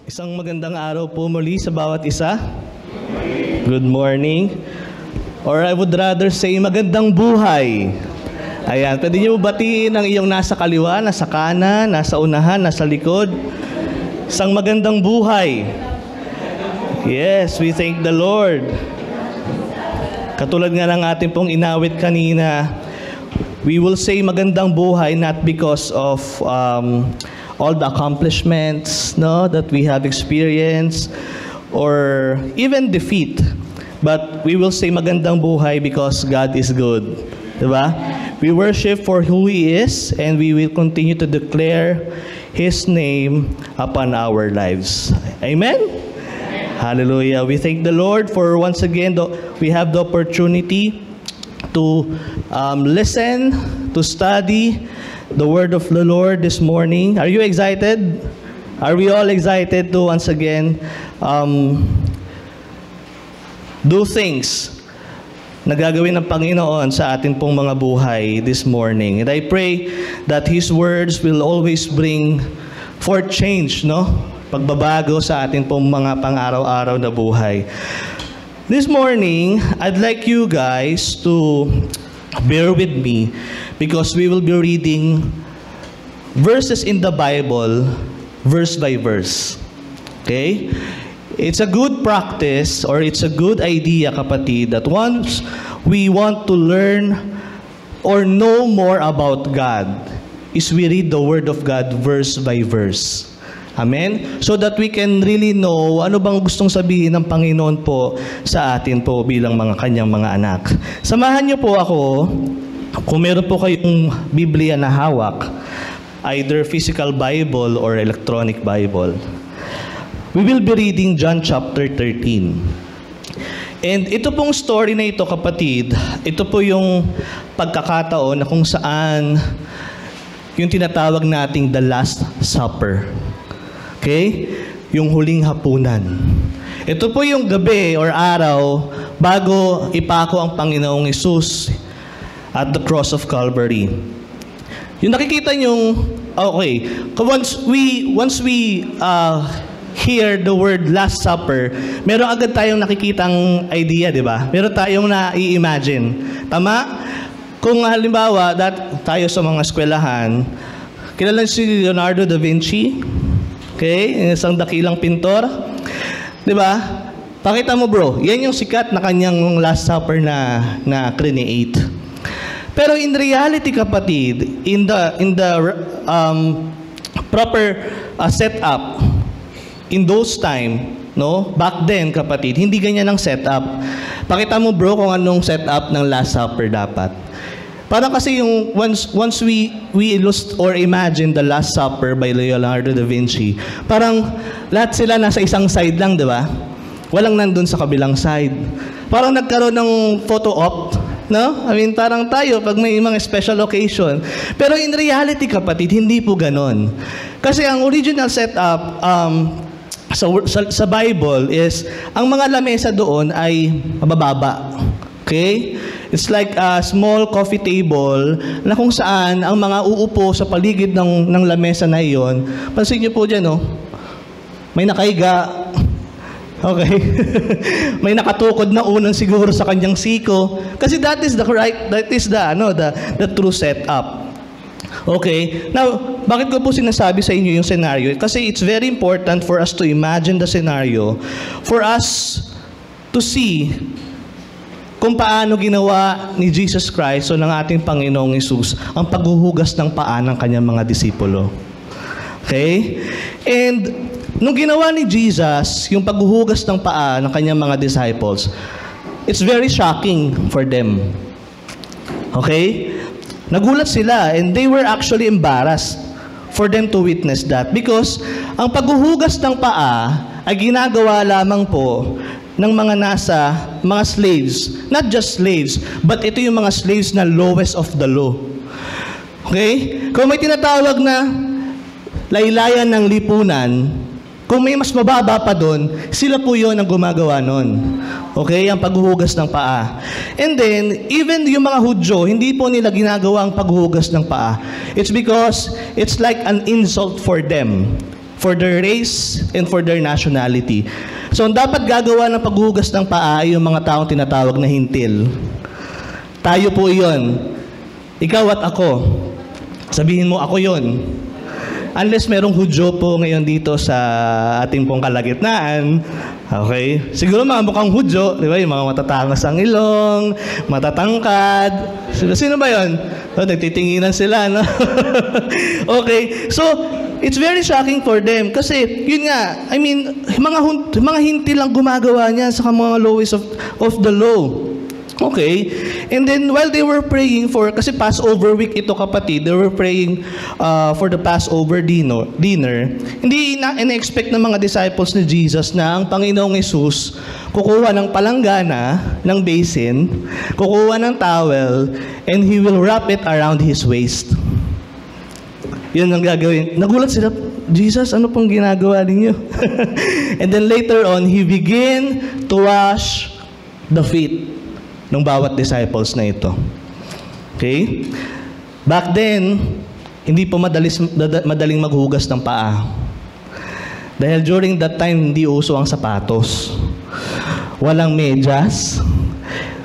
Isang magandang araw po muli sa bawat isa. Good morning. Or I would rather say magandang buhay. Ayan, pwede niyo batiin ang iyong nasa kaliwa, nasa kanan, nasa unahan, nasa likod. Isang magandang buhay. Yes, we thank the Lord. Katulad nga ng ating pong inawit kanina, we will say magandang buhay not because of all the accomplishments that we have experienced or even defeat. But we will say magandang buhay because God is good. Diba? We worship for who He is and we will continue to declare His name upon our lives. Amen? Hallelujah. We thank the Lord for once again we have the opportunity to listen, to study the word of the Lord this morning. Are you excited? Are we all excited to once again do things na gagawin ng Panginoon sa ating pong mga buhay this morning? And I pray that His words will always bring forth change, pagbabago sa ating pong mga pang-araw-araw na buhay. This morning, I'd like you guys to bear with me because we will be reading verses in the Bible, verse by verse. Okay? It's a good practice or it's a good idea, kapatid, that once we want to learn or know more about God, is we read the Word of God verse by verse. Amen? So that we can really know ano bang gustong sabihin ng Panginoon po sa atin po bilang mga kanyang mga anak. Samahan niyo po ako, kung meron po kayong Biblia na hawak, either physical Bible or electronic Bible. We will be reading John chapter 13. And ito pong story na ito, kapatid, ito po yung pagkakataon na kung saan yung tinatawag nating the Last Supper. Okay? Yung huling hapunan. Ito po yung gabi or araw bago ipako ang Panginoong Hesus at the cross of Calvary. Yung nakikita nyong, okay, once we hear the word Last Supper, meron agad tayong nakikitang idea, di ba? Meron tayong na-i-imagine. Tama? Kung halimbawa, tayo sa mga eskwelahan, kilala si Leonardo da Vinci, okay? Isang dakilang pintor. Di ba? Pakita mo, bro. Yan yung sikat na kanyang Last Supper na create. Pero in reality, kapatid, in the proper setup, in those time, back then, kapatid, hindi ganyan ang setup. Pakita mo, bro, kung anong setup ng Last Supper dapat. Parang kasi yung once we illustrate or imagine the Last Supper by Leonardo da Vinci, parang lahat sila nasa isang side lang, di ba? Walang nandun sa kabilang side. Parang nagkaroon ng photo op, no? I mean, parang tayo pag may mga special occasion. Pero in reality, kapatid, hindi po ganon. Kasi ang original setup sa Bible is ang mga lamesa doon ay mabababa. Okay? It's like a small coffee table na kung saan ang mga uupo sa paligid ng lamesa na iyon. Pansin niyo po dyan, may nakahiga. Okay. May nakatukod na unang siguro sa kanyang siko. Kasi that is the true setup. Okay. Now, bakit ko po sinasabi sa inyo yung scenario? Kasi it's very important for us to imagine the scenario, for us to see kung paano ginawa ni Jesus Christ o ng ating Panginoong Hesus ang paghuhugas ng paa ng kanyang mga disipulo. Okay? And nung ginawa ni Jesus yung paghuhugas ng paa ng kanyang mga disciples, it's very shocking for them. Okay? Nagulat sila and they were actually embarrassed for them to witness that because ang paghuhugas ng paa ay ginagawa lamang po ng mga mga slaves. Not just slaves, but ito yung mga slaves na lowest of the low. Okay? Kung may tinatawag na laylayan ng lipunan, kung may mas mababa pa doon, sila po yun ang gumagawa nun. Okay? Ang paghuhugas ng paa. And then, even yung mga Hudyo, hindi po nila ginagawa ang paghuhugas ng paa. It's because it's like an insult for them. for their race, and for their nationality. So, ang dapat gagawa ng paghuhugas ng paa ay yung mga taong tinatawag na hintil. Tayo po iyon. Ikaw at ako. Sabihin mo, ako yon. Unless merong Hudyo po ngayon dito sa ating pong kalagitnaan. Okay? Siguro mga mukhang Hudyo, di ba? Yung mga matatangos ang ilong, matatangkad. Sino ba yun? Oh, nagtitinginan sila, no? Okay. So, it's very shocking for them. Kasi, yun nga, I mean, mga hintil lang gumagawa niya sa mga lowest of the low. Okay? And then, while they were praying kasi Passover week ito kapatid, they were praying for the Passover dinner. Hindi in-expect ng mga disciples ni Jesus na ang Panginoong Hesus kukuha ng palanggana, ng basin, kukuha ng towel, and He will wrap it around His waist. Yun ang gagawin. Nagulat sila, Jesus, ano pong ginagawa ninyo? And then later on, He began to wash the feet ng bawat disciples na ito. Okay? Back then, hindi pa madaling maghugas ng paa. Dahil during that time, hindi uso ang sapatos. Walang medyas.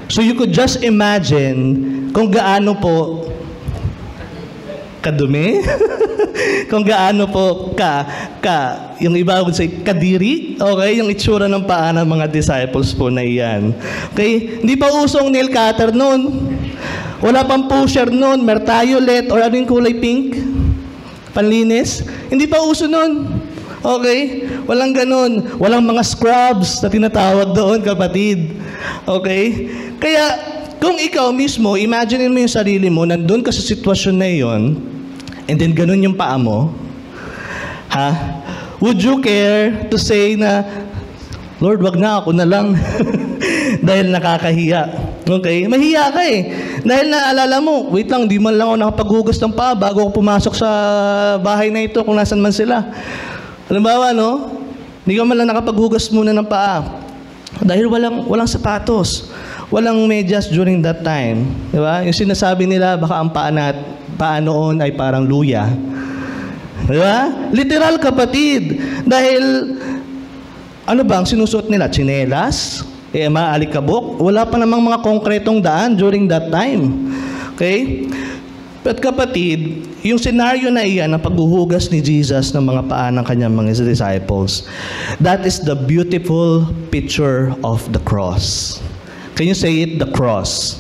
So you could just imagine kung gaano po kadumi, kung gaano po yung iba would say, kadiri, okay, yung itsura ng paa ng mga disciples po na iyan. Okay, hindi pa usong nail cutter noon. Wala pang pusher noon, mertiolet, or ano yung kulay pink? Panlinis? Hindi pa uso noon. Okay? Walang ganun. Walang mga scrubs na tinatawag doon, kapatid. Okay? Kaya, kung ikaw mismo, imagine mo yung sarili mo, nandun ka sa sitwasyon na yon, and then ganun yung paa mo, ha? Would you care to say na, Lord, wag na, ako na lang. Dahil nakakahiya. Okay? Mahiya ka eh. Dahil naalala mo, wait lang, di man lang ako nakapaghugas ng paa bago ako pumasok sa bahay na ito kung nasan man sila. Halimbawa, no? Hindi ka man lang nakapaghugas muna ng paa. Dahil walang sapatos. Walang medyas during that time. Di ba? Yung sinasabi nila, baka ang paa noon ay parang luya. Di ba? Literal, kapatid. Dahil, ano ba ang sinusuot nila? Tsinelas? Maalikabok? Wala pa namang mga konkretong daan during that time. Okay? But kapatid, yung senaryo na iyan na paghuhugas ni Jesus ng mga paa ng kanyang mga disciples, that is the beautiful picture of the cross. Can you say it? The cross.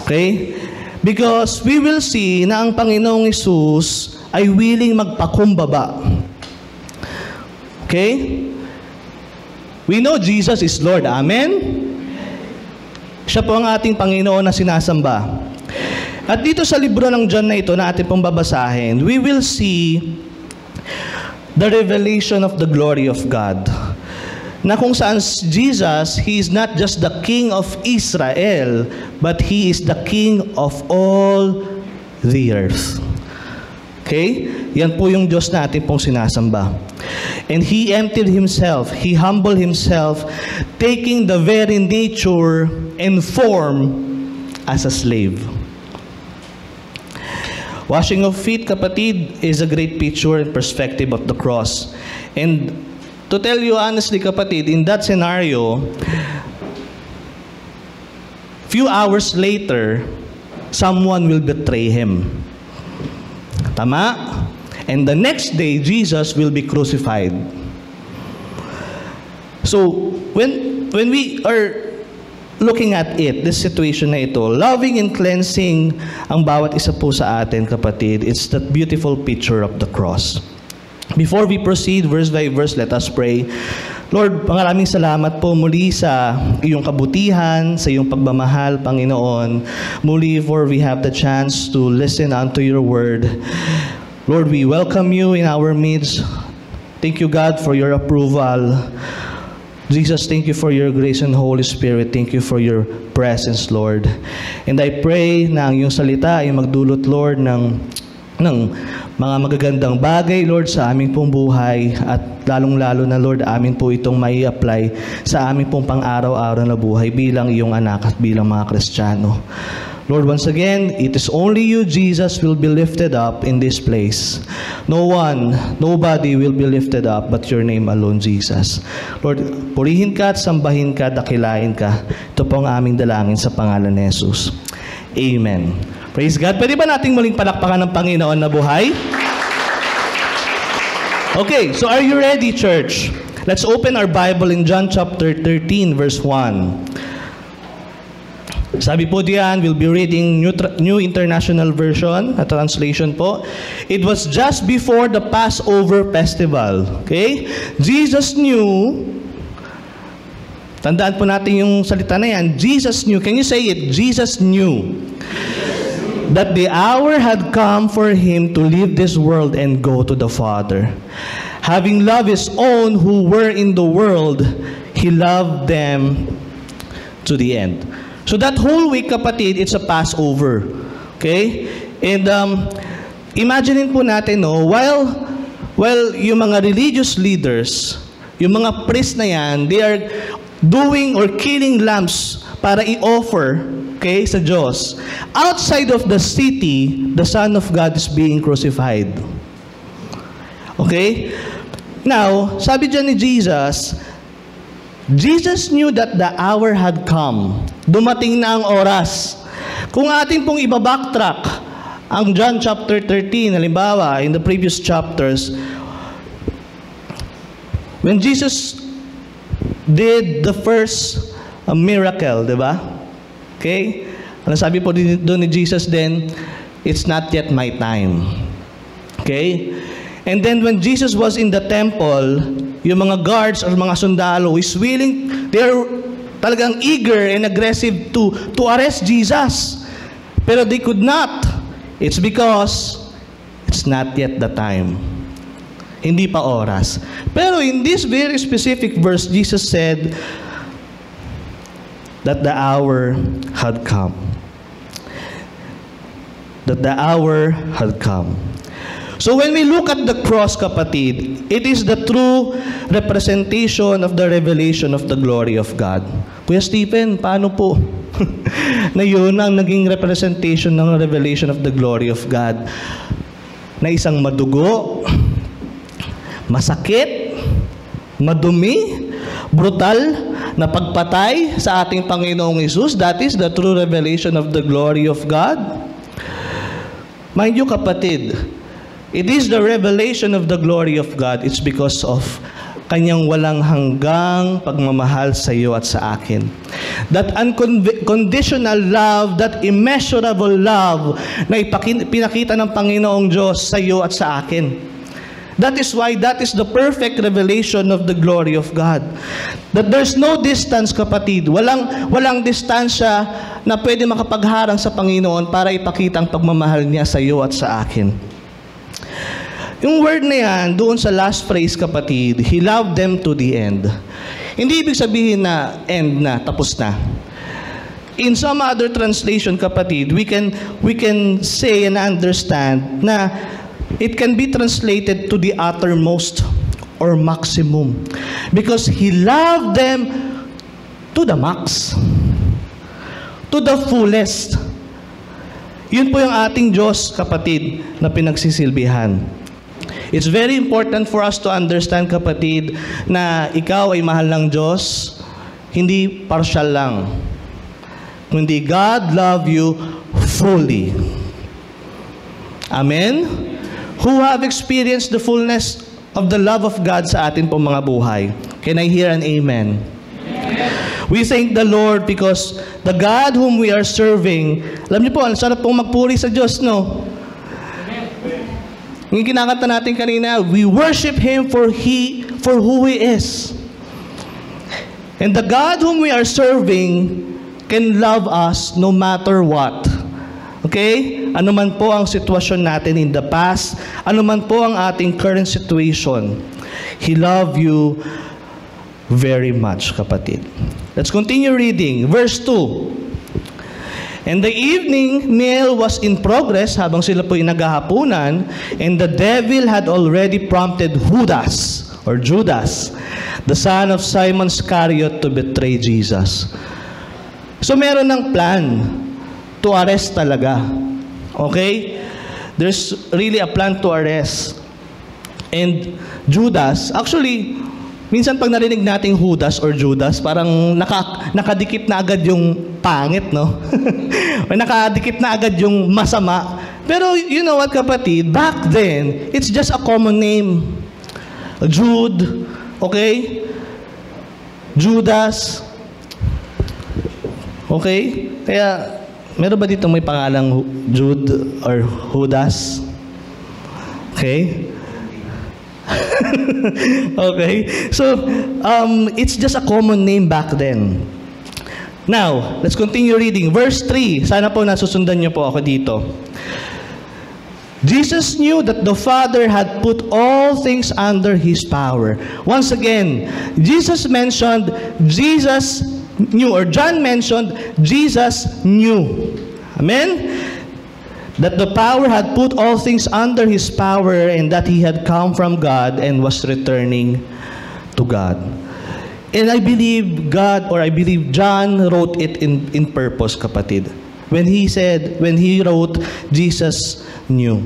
Okay? Because we will see na ang Panginoong Hesus ay willing magpakumbaba. Okay? We know Jesus is Lord. Amen? Siya po ang ating Panginoon na sinasamba. At dito sa libro ng John na ito na ating pong babasahin, we will see the revelation of the glory of God. Na kung saan Jesus, He is not just the King of Israel, but He is the King of all the earth. Okay? Yan po yung Diyos na ating pong sinasamba. And He emptied Himself, He humbled Himself, taking the very nature and form as a slave. Washing of feet, kapatid, is a great picture and perspective of the cross. And to tell you honestly, kapatid, in that scenario, few hours later, someone will betray Him. Tama? And the next day, Jesus will be crucified. So, when we are looking at it, this situation na ito, loving and cleansing ang bawat isa po sa atin, kapatid, it's that beautiful picture of the cross. Before we proceed, verse by verse, let us pray. Lord, maraming salamat po muli sa iyong kabutihan, sa iyong pagmamahal, Panginoon. Muli, for we have the chance to listen unto your word. Lord, we welcome you in our midst. Thank you, God, for your approval. Jesus, thank you for your grace and Holy Spirit. Thank you for your presence, Lord. And I pray na ang iyong salita ay magdulot, Lord, ng mga magagandang bagay, Lord, sa aming pong buhay, at lalong-lalo na, Lord, amin po itong mai apply sa aming pong pang-araw-araw na buhay bilang iyong anak at bilang mga Kristiyano. Lord, once again, it is only you, Jesus, will be lifted up in this place. No one, nobody will be lifted up but your name alone, Jesus. Lord, purihin ka at sambahin ka, dakilain ka. Ito po ang aming dalangin sa pangalan ni Jesus. Amen. Praise God. Pwede ba nating muling palakpakan ng Panginoon na buhay? Okay, so are you ready, church? Let's open our Bible in John chapter 13, verse 1. Sabi po diyan, we'll be reading New International Version, a translation po. It was just before the Passover festival. Okay? Jesus knew, tandaan po natin yung salita na yan, Jesus knew, can you say it? Jesus knew that the hour had come for him to leave this world and go to the Father. Having loved his own who were in the world, he loved them to the end. So that whole week, kapatid, it's a Passover. Okay? And imaginein po natin, no, while yung mga religious leaders, yung mga priest na yan, they are doing or killing lambs para i-offer, okay, sa Diyos. Outside of the city, the Son of God is being crucified. Okay? Now, sabi dyan ni Jesus knew that the hour had come. Dumating na ang oras. Kung atin pong ibabacktrack ang John chapter 13, halimbawa, in the previous chapters, when Jesus did the first miracle, di ba? Okay? Ano sabi po doon ni Jesus then, it's not yet my time. Okay? And then when Jesus was in the temple, yung mga guards or mga sundalo is willing, they're talagang eager and aggressive to arrest Jesus. Pero they could not. It's because it's not yet the time. Hindi pa oras. Pero in this very specific verse, Jesus said that the hour had come. That the hour had come. So when we look at the cross, kapatid, it is the true representation of the revelation of the glory of God. Kuya Stephen, paano po? Na yun ang naging representation ng revelation of the glory of God. Na isang madugo, masakit, madumi, brutal na pagpatay sa ating Panginoong Hesus. That is the true revelation of the glory of God. Mind you, kapatid, it is the revelation of the glory of God. It's because of kanyang walang hanggang pagmamahal sa iyo at sa akin. That unconditional love, that immeasurable love na pinakita ng Panginoong Diyos sa iyo at sa akin. That is why that is the perfect revelation of the glory of God. That there's no distance, kapatid. Walang distansya na pwede makapagharang sa Panginoon para ipakita ang pagmamahal niya sa iyo at sa akin. Yung word na yan, doon sa last phrase, kapatid, he loved them to the end. Hindi ibig sabihin na end na, tapos na. In some other translation, kapatid, we can say and understand na it can be translated to the uttermost or maximum. Because he loved them to the max. To the fullest. Yun po yung ating Diyos, kapatid, na pinagsisilbihan. It's very important for us to understand, kapatid, na ikaw ay mahal ng Diyos, hindi partial lang. Kundi God love you fully. Amen? Who have experienced the fullness of the love of God sa atin pong mga buhay. Can I hear an amen? We thank the Lord because the God whom we are serving, alam niyo po, ang sarap pong magpuri sa Diyos, no? Yung kinakanta natin kanina, we worship Him for who He is. And the God whom we are serving can love us no matter what. Okay? Ano man po ang sitwasyon natin in the past, ano man po ang ating current situation, He loves you very much, kapatid. Let's continue reading. Verse 2. And the evening meal was in progress habang sila po'y naghahapunan, and the devil had already prompted Judas, the son of Simon Iscariot, to betray Jesus. So meron ng plan to arrest talaga. Okay? There's really a plan to arrest. And Judas, actually, minsan pag narinig nating Judas or Judas, parang nakadikit na agad yung pangit, no? O nakadikit na agad yung masama. Pero you know what, kapatid? Back then, it's just a common name. Jude, okay? Judas. Okay? Kaya, meron ba dito may pangalang Jude or Judas? Okay? Okay? So, it's just a common name back then. Now, let's continue reading. Verse 3. Sana po nasusundan niyo po ako dito. Jesus knew that the Father had put all things under His power. Once again, Jesus mentioned, Jesus knew, or John mentioned, Jesus knew. Amen? That the power had put all things under His power and that He had come from God and was returning to God. And I believe God, or I believe John wrote it in purpose, kapatid. When he wrote, Jesus knew.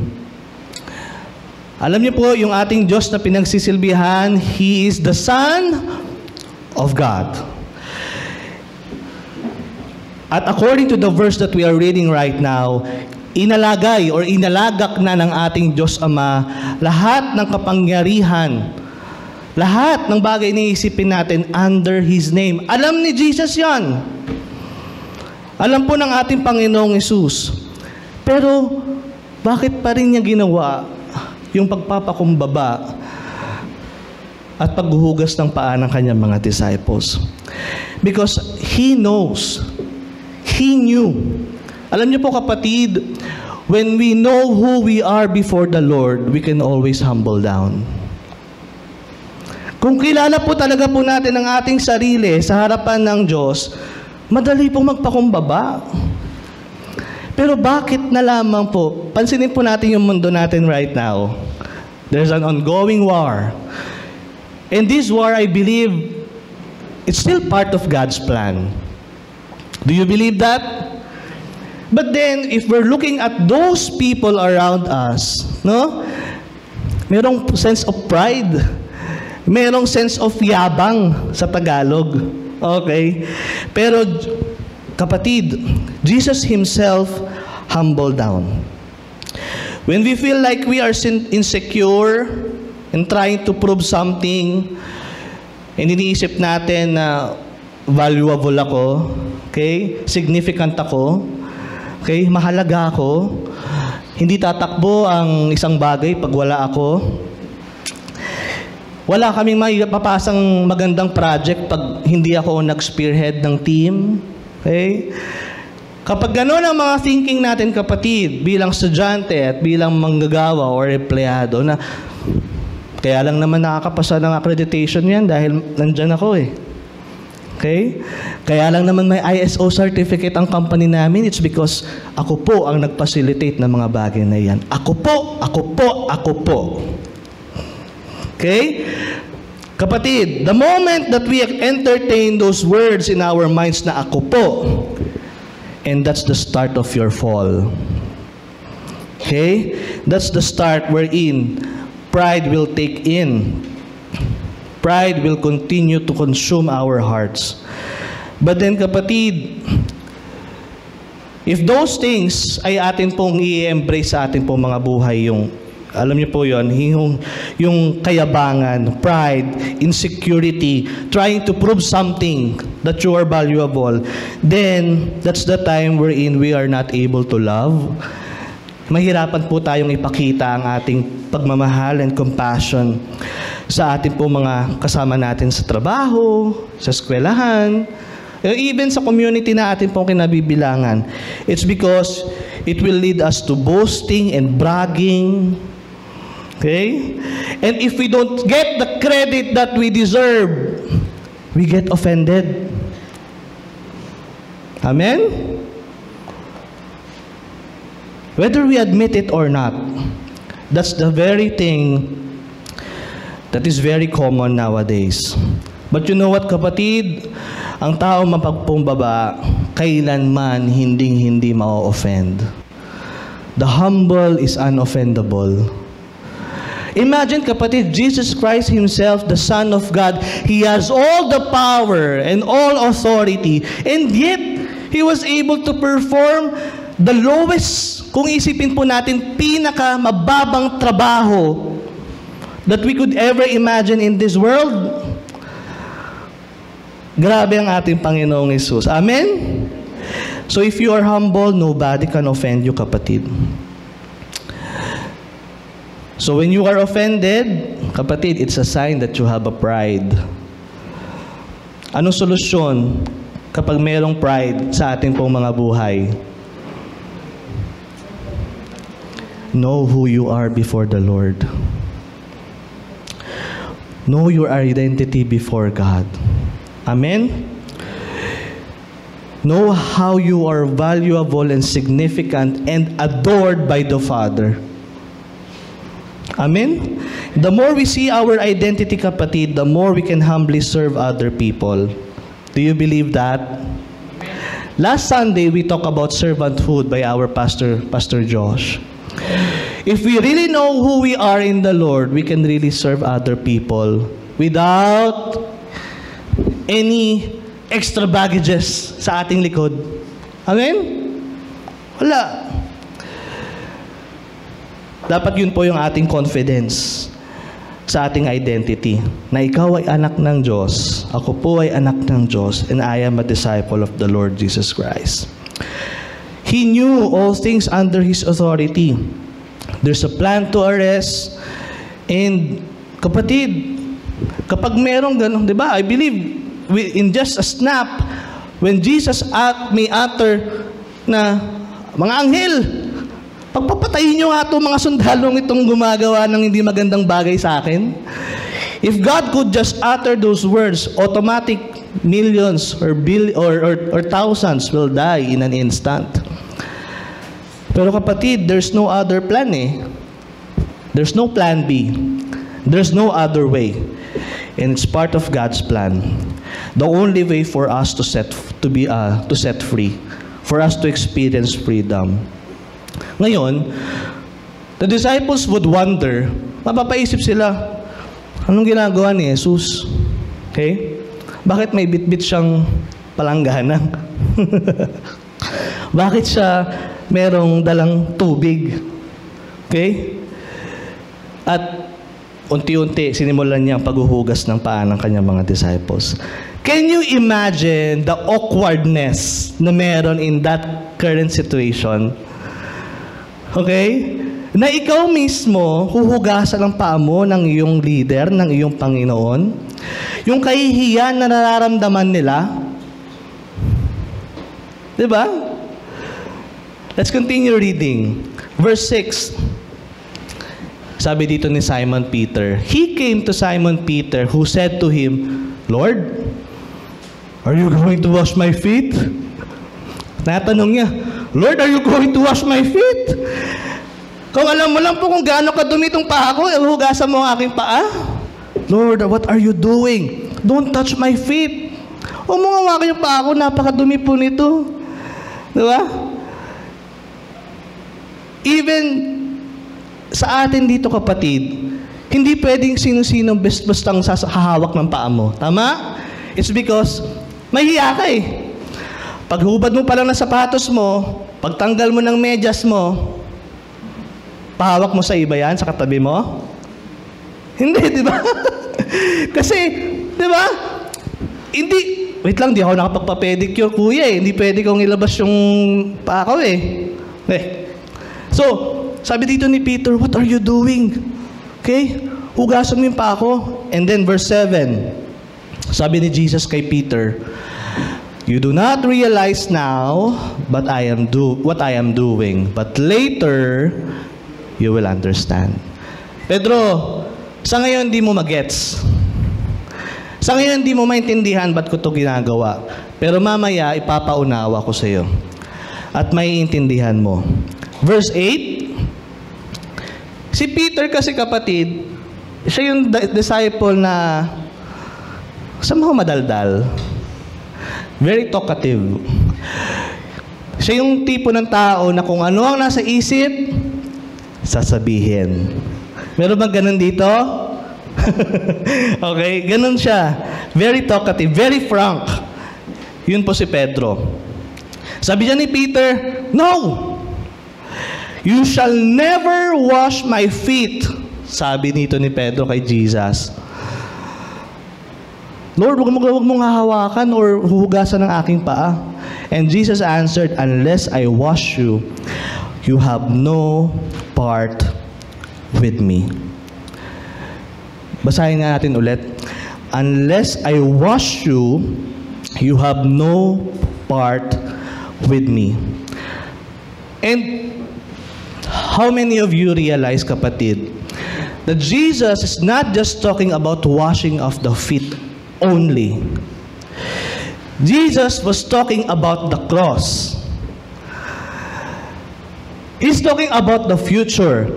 Alam niyo po, yung ating Diyos na pinagsisilbihan, He is the Son of God. At according to the verse that we are reading right now, inalagay or inalagak na ng ating Diyos Ama lahat ng kapangyarihan, lahat ng bagay na iisipin natin under His name. Alam ni Jesus yan. Alam po ng ating Panginoong Hesus. Pero, bakit pa rin niya ginawa yung pagpapakumbaba at paghuhugas ng paa ng kanyang mga disciples? Because He knows. He knew. Alam niyo po, kapatid, when we know who we are before the Lord, we can always humble down. Kung kilala po talaga po natin ang ating sarili sa harapan ng Diyos, madali pong magpakumbaba. Pero bakit na lamang po, pansinin po natin yung mundo natin right now. There's an ongoing war. And this war, I believe, it's still part of God's plan. Do you believe that? But then, if we're looking at those people around us, no? Merong sense of pride. Merong sense of yabang sa Tagalog. Okay? Pero, kapatid, Jesus Himself humbled down. When we feel like we are insecure and trying to prove something, and iniisip natin na valuable ako, okay? Significant ako, okay? Mahalaga ako, hindi tatakbo ang isang bagay pag wala ako. Wala kaming mapapasang magandang project pag hindi ako nag-spearhead ng team. Okay? Kapag gano'n ang mga thinking natin, kapatid, bilang estudyante at bilang manggagawa o empleyado, na kaya lang naman nakakapasa ng accreditation yan dahil nandyan ako eh. Okay? Kaya lang naman may ISO certificate ang company namin, it's because ako po ang nag-facilitate ng mga bagay na yan. Ako po, ako po, ako po. Okay? Kapatid, the moment that we entertain those words in our minds na ako po, and that's the start of your fall. Okay? That's the start wherein pride will take in. Pride will continue to consume our hearts. But then, kapatid, if those things ay atin pong i-embrace sa atin pong mga buhay, yung alam niyo po yun, yung kayabangan, pride, insecurity, trying to prove something that you are valuable, then that's the time wherein we are not able to love. Mahirapan po tayong ipakita ang ating pagmamahal and compassion sa ating po mga kasama natin sa trabaho, sa eskwelahan, even sa community na ating pong kinabibilangan. It's because it will lead us to boasting and bragging. Okay? And if we don't get the credit that we deserve, we get offended. Amen? Whether we admit it or not, that's the very thing that is very common nowadays. But you know what, kapatid? Ang tao mapagpumbaba, kailanman hindi ma-offend. The humble is unoffendable. Imagine, kapatid, Jesus Christ Himself, the Son of God, He has all the power and all authority, and yet, He was able to perform the lowest, kung isipin po natin, pinaka-mababang trabaho that we could ever imagine in this world. Grabe ang ating Panginoong Hesus. Amen? So if you are humble, nobody can offend you, kapatid. So when you are offended, kapatid, it's a sign that you have a pride. Anong solusyon kapag mayroong pride sa ating pong mga buhay? Know who you are before the Lord. Know your identity before God. Amen? Know how you are valuable and significant and adored by the Father. Amen? The more we see our identity, kapatid, the more we can humbly serve other people. Do you believe that? Last Sunday, we talked about servanthood by our pastor, Pastor Josh. If we really know who we are in the Lord, we can really serve other people without any extra baggages sa ating likod. Amen? Wala. Dapat yun po yung ating confidence sa ating identity, na ikaw ay anak ng Diyos, ako po ay anak ng Diyos, and I am a disciple of the Lord Jesus Christ. He knew all things under His authority. There's a plan to arrest, and kapatid, kapag merong ganun, di ba? I believe, in just a snap, when Jesus may utter na, mga anghel, pagpapatayin nyo nga itong mga sundalong itong gumagawa ng hindi magandang bagay sa akin. If God could just utter those words, automatic millions or thousands will die in an instant. Pero kapatid, there's no other plan eh. There's no plan B. There's no other way. And it's part of God's plan. The only way for us to set free, for us to experience freedom. Ngayon, the disciples would wonder, mapapaisip sila, anong ginagawa ni Jesus? Okay? Bakit may bit-bit siyang palanggana? Bakit siya merong dalang tubig? Okay? At unti-unti, sinimulan niya ang paghuhugas ng paa ng kanyang mga disciples. Can you imagine the awkwardness na meron in that current situation? Okay? Na ikaw mismo, huhugasan ang paa mo ng iyong leader, ng iyong Panginoon. Yung kahihiyan na nararamdaman nila. Diba? Let's continue reading. Verse 6. Sabi dito ni Simon Peter, He came to Simon Peter, who said to Him, Lord, are you going to wash my feet? Natanong niya, Lord, are you going to wash my feet? Kung alam mo lang po kung gaano kadumi itong paa ko, hugasan mo ang aking paa. Lord, what are you doing? Don't touch my feet. Huwag mo hawakan yung paa ko, napakadumi po nito. Diba? Even sa atin dito, kapatid, hindi pwedeng sino-sino bastang hahawak ng paa mo. Tama? It's because mahiya ka eh. Paghubad mo pa lang ng sapatos mo, pagtanggal mo ng medyas mo, pahawak mo sa iba yan, sa katabi mo? Hindi, di ba? Kasi, di ba? Hindi, wait lang, di ako nakapagpa-pedicure, kuya eh. Hindi pwede kong ilabas yung paa ko eh. So, sabi dito ni Peter, what are you doing? Okay? Hugasan mo yung paa ko. And then verse 7, sabi ni Jesus kay Peter, you do not realize now what I am doing, but later you will understand. Pedro, sa ngayon di mo magets. Sa ngayon di mo maintindihan ba't ko ito ginagawa. Pero mamaya ipapaunawa ko sa iyo. At maiintindihan mo. Verse 8, si Peter kasi kapatid, siya yung disciple na somehow madaldal. Very talkative. Siya yung tipo ng tao na kung ano ang nasa isip, sasabihin. Meron bang ganun dito? Okay, ganun siya. Very talkative, very frank. Yun po si Pedro. Sabi niya ni Peter, "No! You shall never wash my feet." Sabi nito ni Pedro kay Jesus. "Lord, huwag mong hahawakan or huhugasan ng aking paa." And Jesus answered, "Unless I wash you, you have no part with me." Basahin nga natin ulit. "Unless I wash you, you have no part with me." And how many of you realize, kapatid, that Jesus is not just talking about washing of the feet only. Jesus was talking about the cross. He's talking about the future.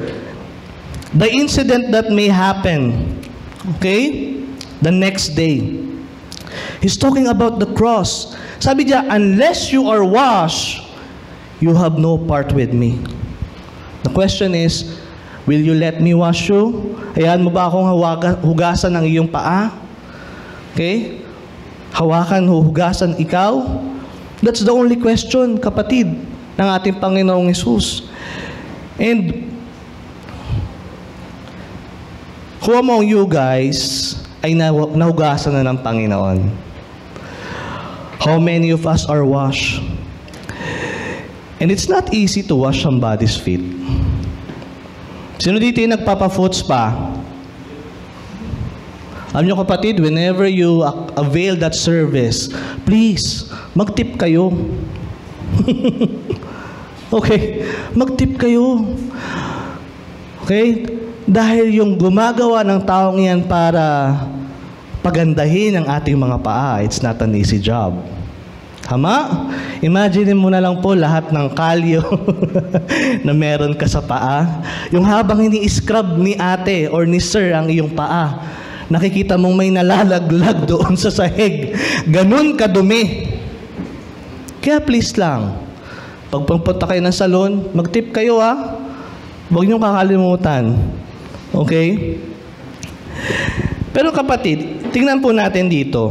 The incident that may happen, okay? The next day. He's talking about the cross. Sabi niya, "Unless you are washed, you have no part with me." The question is, will you let me wash you? Hayaan mo ba akong hugasan ang iyong paa? Okay? Hawakan, hugasan ikaw? That's the only question, kapatid, ng ating Panginoong Hesus. And who among you guys ay nahugasan na ng Panginoon? How many of us are washed? And it's not easy to wash somebody's feet. Sino dito yung nagpapa-foot spa? Alam nyo, kapatid, whenever you avail that service, please, mag-tip kayo. Okay? Mag-tip kayo. Okay? Dahil yung gumagawa ng taong yan para pagandahin ang ating mga paa, it's not an easy job. Tama? Imagine mo na lang po lahat ng kalyo na meron ka sa paa. Yung habang ini-scrub ni ate or ni sir ang iyong paa, nakikita mong may nalalaglag doon sa sahig. Ganun kadumi. Kaya please lang, pag pupunta kayo ng salon, mag-tip kayo Huwag niyong kakalimutan. Okay? Pero kapatid, tingnan po natin dito.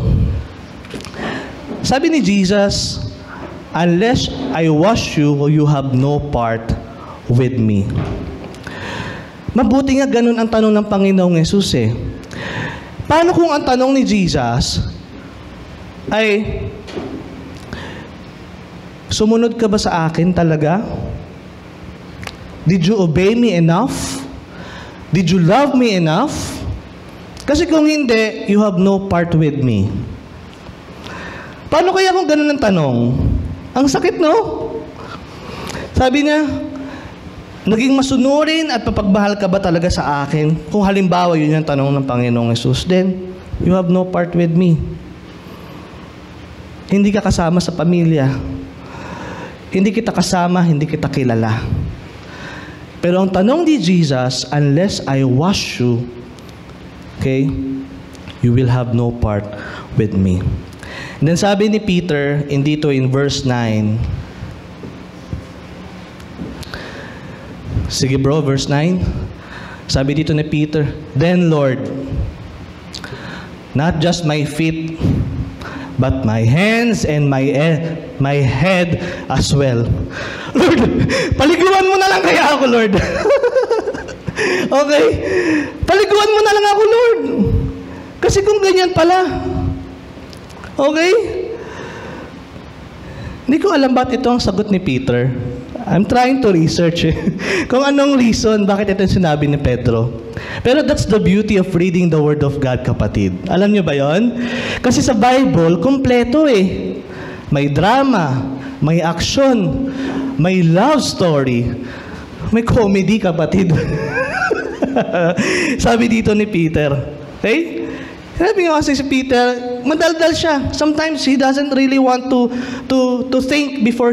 Sabi ni Jesus, "Unless I wash you, you have no part with me." Mabuti nga ganun ang tanong ng Panginoong Hesus eh. Paano kung ang tanong ni Jesus ay, sumunod ka ba sa akin talaga? Did you obey me enough? Did you love me enough? Kasi kung hindi, you have no part with me. Paano kaya kung ganun ang tanong? Ang sakit, no? Sabi niya, naging masunurin at mapagmahal ka ba talaga sa akin? Kung halimbawa yun yung tanong ng Panginoong Hesus, then you have no part with me. Hindi ka kasama sa pamilya. Hindi kita kasama, hindi kita kilala. Pero ang tanong ni Jesus, unless I wash you, okay, you will have no part with me. And then sabi ni Peter, dito in verse 9. Sige bro, verse 9. Sabi dito ni Peter, "Then Lord, not just my feet, but my hands and my head as well." Lord, paliguan mo na lang kaya ako, Lord. Okay? Paliguan mo na lang ako, Lord. Kasi kung ganyan pala, okay? Hindi ko alam ba't ito ang sagot ni Peter. I'm trying to research kung anong reason bakit ito sinabi ni Pedro. Pero that's the beauty of reading the Word of God, kapatid. Alam niyo ba yon? Kasi sa Bible, kompleto eh. May drama, may action, may love story, may comedy, kapatid. Sabi dito ni Peter. Okay? Sabi nga kasi si Peter, madaldal siya. Sometimes he doesn't really want to think before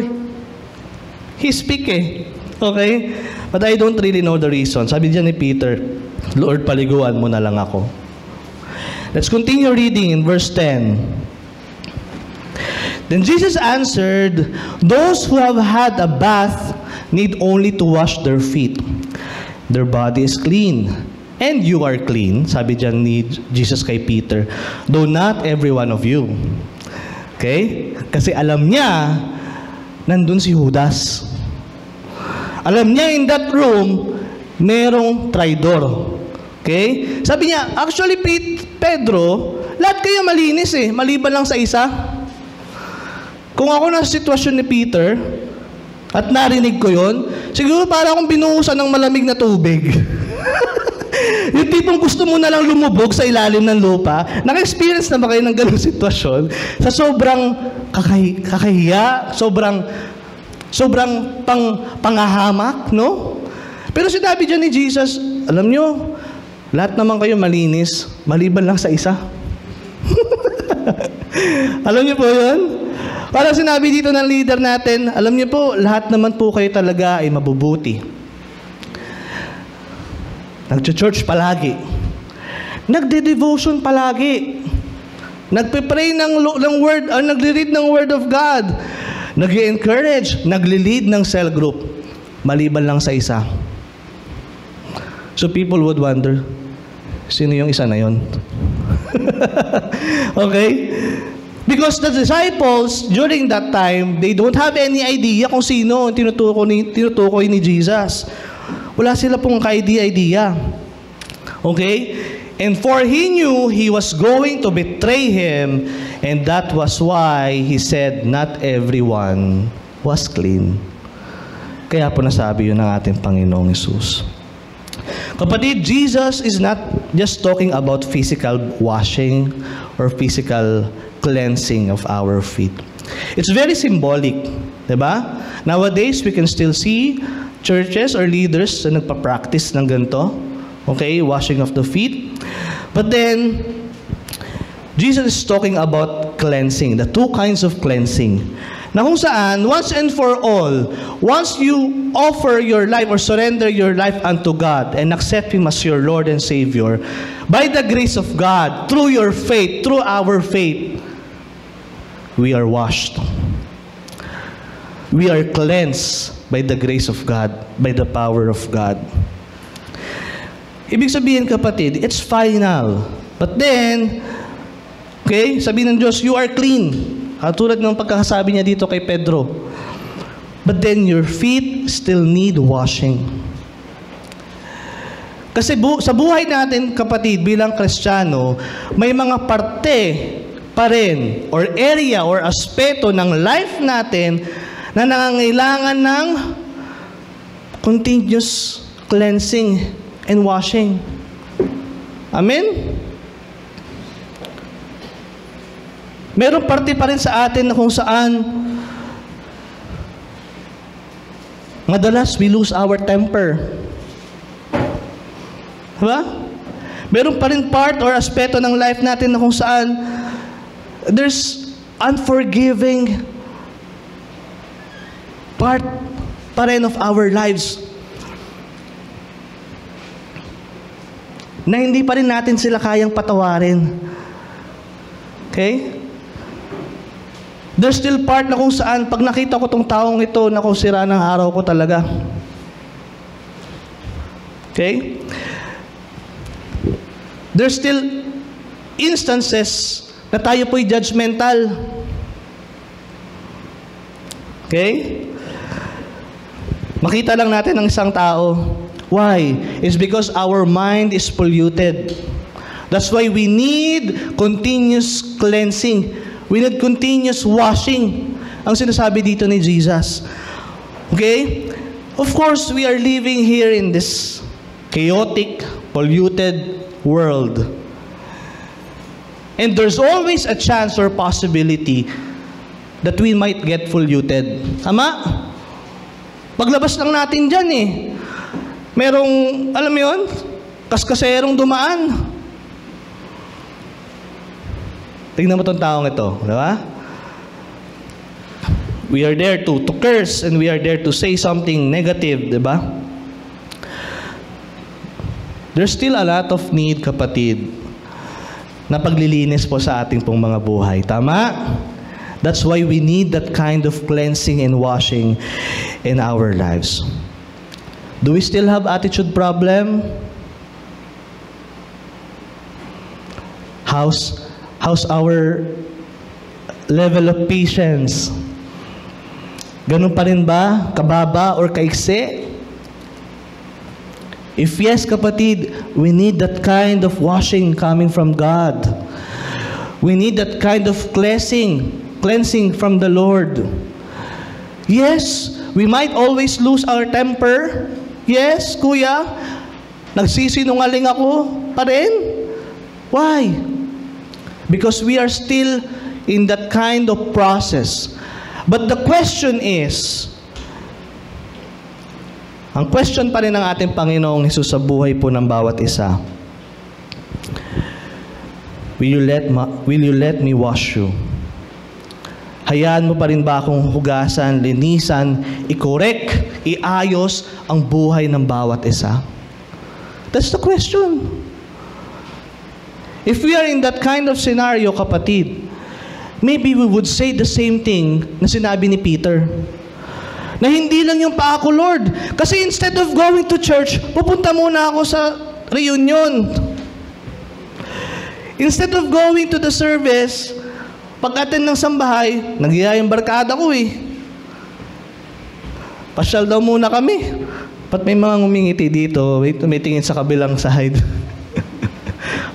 he speak eh. Okay? But I don't really know the reason. Sabi diyan ni Peter, "Lord, paliguan mo na lang ako." Let's continue reading in verse 10. Then Jesus answered, "Those who have had a bath need only to wash their feet. Their body is clean. And you are clean," sabi dyan ni Jesus kay Peter, "though not every one of you." Okay? Kasi alam niya, nandun si Judas. Alam niya in that room, merong traidor. Okay? Sabi niya, actually, Pedro, lahat kayo malinis eh, maliban lang sa isa. Kung ako nasa sitwasyon ni Peter, at narinig ko yon, siguro para akong binuhusan ng malamig na tubig. Yung tipong gusto mo na lang lumubog sa ilalim ng lupa. Naka-experience na ba kayo ng ganung sitwasyon? Sa sobrang kakahiya, sobrang pangahamak, no? Pero sinabi dyan ni Jesus, alam nyo, lahat naman kayo malinis, maliban lang sa isa. Alam nyo po yun? Parang sinabi dito ng leader natin, alam nyo po, lahat naman po kayo talaga ay mabubuti. Nag-church palagi. Nagde-devotion palagi. Nagpe-pray ng word, nagre-read ng word of God. Nag-encourage, nagli-lead ng cell group. Maliban lang sa isa. So people would wonder, sino yung isa na yon? Okay? Because the disciples, during that time, they don't have any idea kung sino ang tinutukoy ni Jesus. Wala sila pong ka-idea. Okay? And for he knew he was going to betray him, and that was why he said, not everyone was clean. Kaya po nasabi yun ng ating Panginoong Hesus. Kapatid, Jesus is not just talking about physical washing or physical cleansing of our feet. It's very symbolic, diba? Nowadays, we can still see churches or leaders na nagpa-practice ng ganito, okay, washing of the feet. But then, Jesus is talking about cleansing, the two kinds of cleansing. Na kung saan, once and for all, once you offer your life or surrender your life unto God and accept Him as your Lord and Savior, by the grace of God, through your faith, through our faith, we are washed. We are cleansed by the grace of God, by the power of God. Ibig sabihin, kapatid, it's final. But then, okay, sabihin ng Diyos, you are clean. Katulad ng pagkakasabi niya dito kay Pedro. But then your feet still need washing. Kasi sa buhay natin, kapatid, bilang Kristiyano, may mga parte pa rin, or area, or aspeto ng life natin na nangangailangan ng continuous cleansing and washing. Amen? Merong parte pa rin sa atin na kung saan madalas we lose our temper. Diba? Meron pa rin part or aspeto ng life natin na kung saan there's unforgiving part pa rin of our lives na hindi pa rin natin sila kayang patawarin. Okay? There's still part na kung saan, pag nakita ko tong taong ito, na kung sira ng araw ko talaga. Okay? There's still instances na tayo po'y judgmental. Okay? Makita lang natin ang isang tao. Why? It's because our mind is polluted. That's why we need continuous cleansing. We need continuous washing. Ang sinasabi dito ni Jesus. Okay? Of course, we are living here in this chaotic, polluted world. And there's always a chance or possibility that we might get polluted. Tama? Paglabas lang natin dyan eh. Merong, alam mo yun? Kaskaserong dumaan. Tingnan mo itong taong ito, di ba? We are there to curse and we are there to say something negative, di ba? There's still a lot of need, kapatid, na paglilinis po sa ating pong mga buhay. Tama? That's why we need that kind of cleansing and washing in our lives. Do we still have attitude problem? How's our level of patience? Ganun pa rin ba? Kababa or kaiksi? If yes, kapatid, we need that kind of washing coming from God. We need that kind of cleansing from the Lord. Yes, we might always lose our temper. Yes, kuya, nagsisinungaling ako pa rin. Why? Because we are still in that kind of process. But the question is, ang question pa rin ng ating Panginoong Hesus sa buhay po ng bawat isa, will you let me wash you? Hayaan mo pa rin ba akong hugasan, linisan, i-correct, iayos ang buhay ng bawat isa? That's the question. If we are in that kind of scenario, kapatid, maybe we would say the same thing na sinabi ni Peter. Na hindi lang yung paa ko, Lord. Kasi instead of going to church, pupunta muna ako sa reunion. Instead of going to the service, pag-attend ng sambahay, nagyayang barkada ko eh. Pasyal daw muna kami. Ba't may mga ngumingiti dito? Wait, tumitingin sa kabilang side.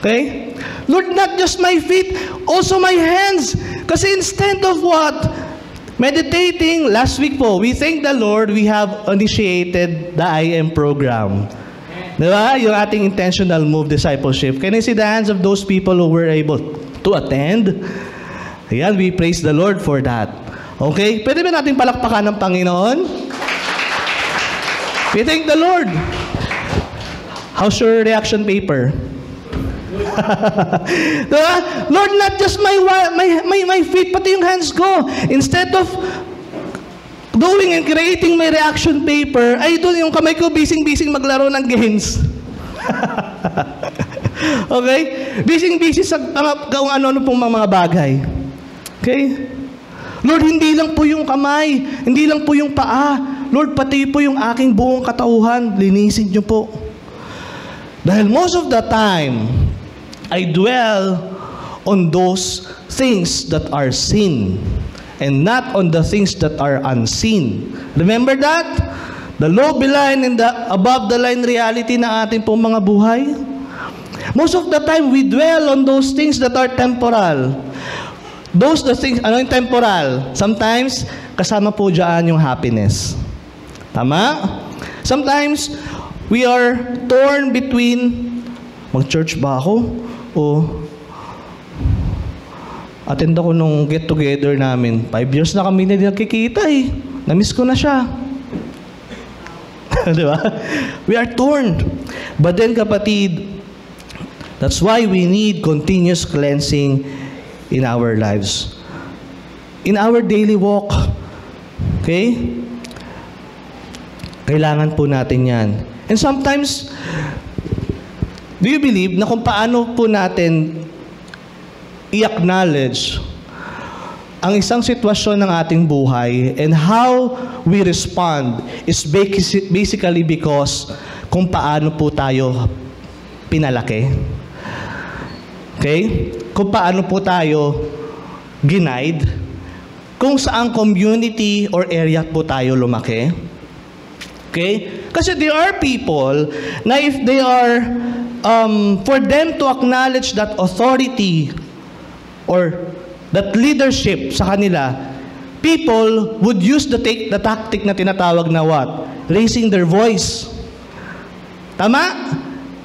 Okay? Lord, not just my feet, also my hands. Kasi instead of what? Meditating, last week po, we thank the Lord we have initiated the IM program. Diba? Yung ating intentional move discipleship. Can I see the hands of those people who were able to attend? Ayan, we praise the Lord for that. Okay? Pwede ba natin palakpakan ng Panginoon? We thank the Lord. How's your reaction paper? Diba? Lord, not just my feet, pati yung hands ko. Instead of doing and creating my reaction paper, ay doon yung kamay ko bising-bising maglaro ng games. Okay? Bising-bising sa kung ano-ano pong mga bagay. Okay? Lord, hindi lang po yung kamay, hindi lang po yung paa. Lord, pati po yung aking buong katauhan, linisin niyo po. Dahil most of the time, I dwell on those things that are seen and not on the things that are unseen. Remember that? The low line and the above the line reality na ating pong mga buhay. Most of the time, we dwell on those things that are temporal. The things, ano yung temporal? Sometimes, kasama po dyan yung happiness. Tama? Sometimes, we are torn between, mag-church ba ako? O, attend ako nung get-together namin. 5 years na kami na nakikita eh. Na-miss ko na siya. Diba? We are torn. But then, kapatid, that's why we need continuous cleansing in our lives. In our daily walk. Okay? Kailangan po natin yan. And sometimes, do you believe na kung paano po natin i-acknowledge ang isang sitwasyon ng ating buhay and how we respond is basically because kung paano po tayo pinalaki. Okay? Kung paano po tayo ginaid, kung saang community or area po tayo lumaki. Okay? Kasi there are people na if they are, for them to acknowledge that authority or that leadership sa kanila, people would use the tactic na tinatawag na what? Raising their voice. Tama?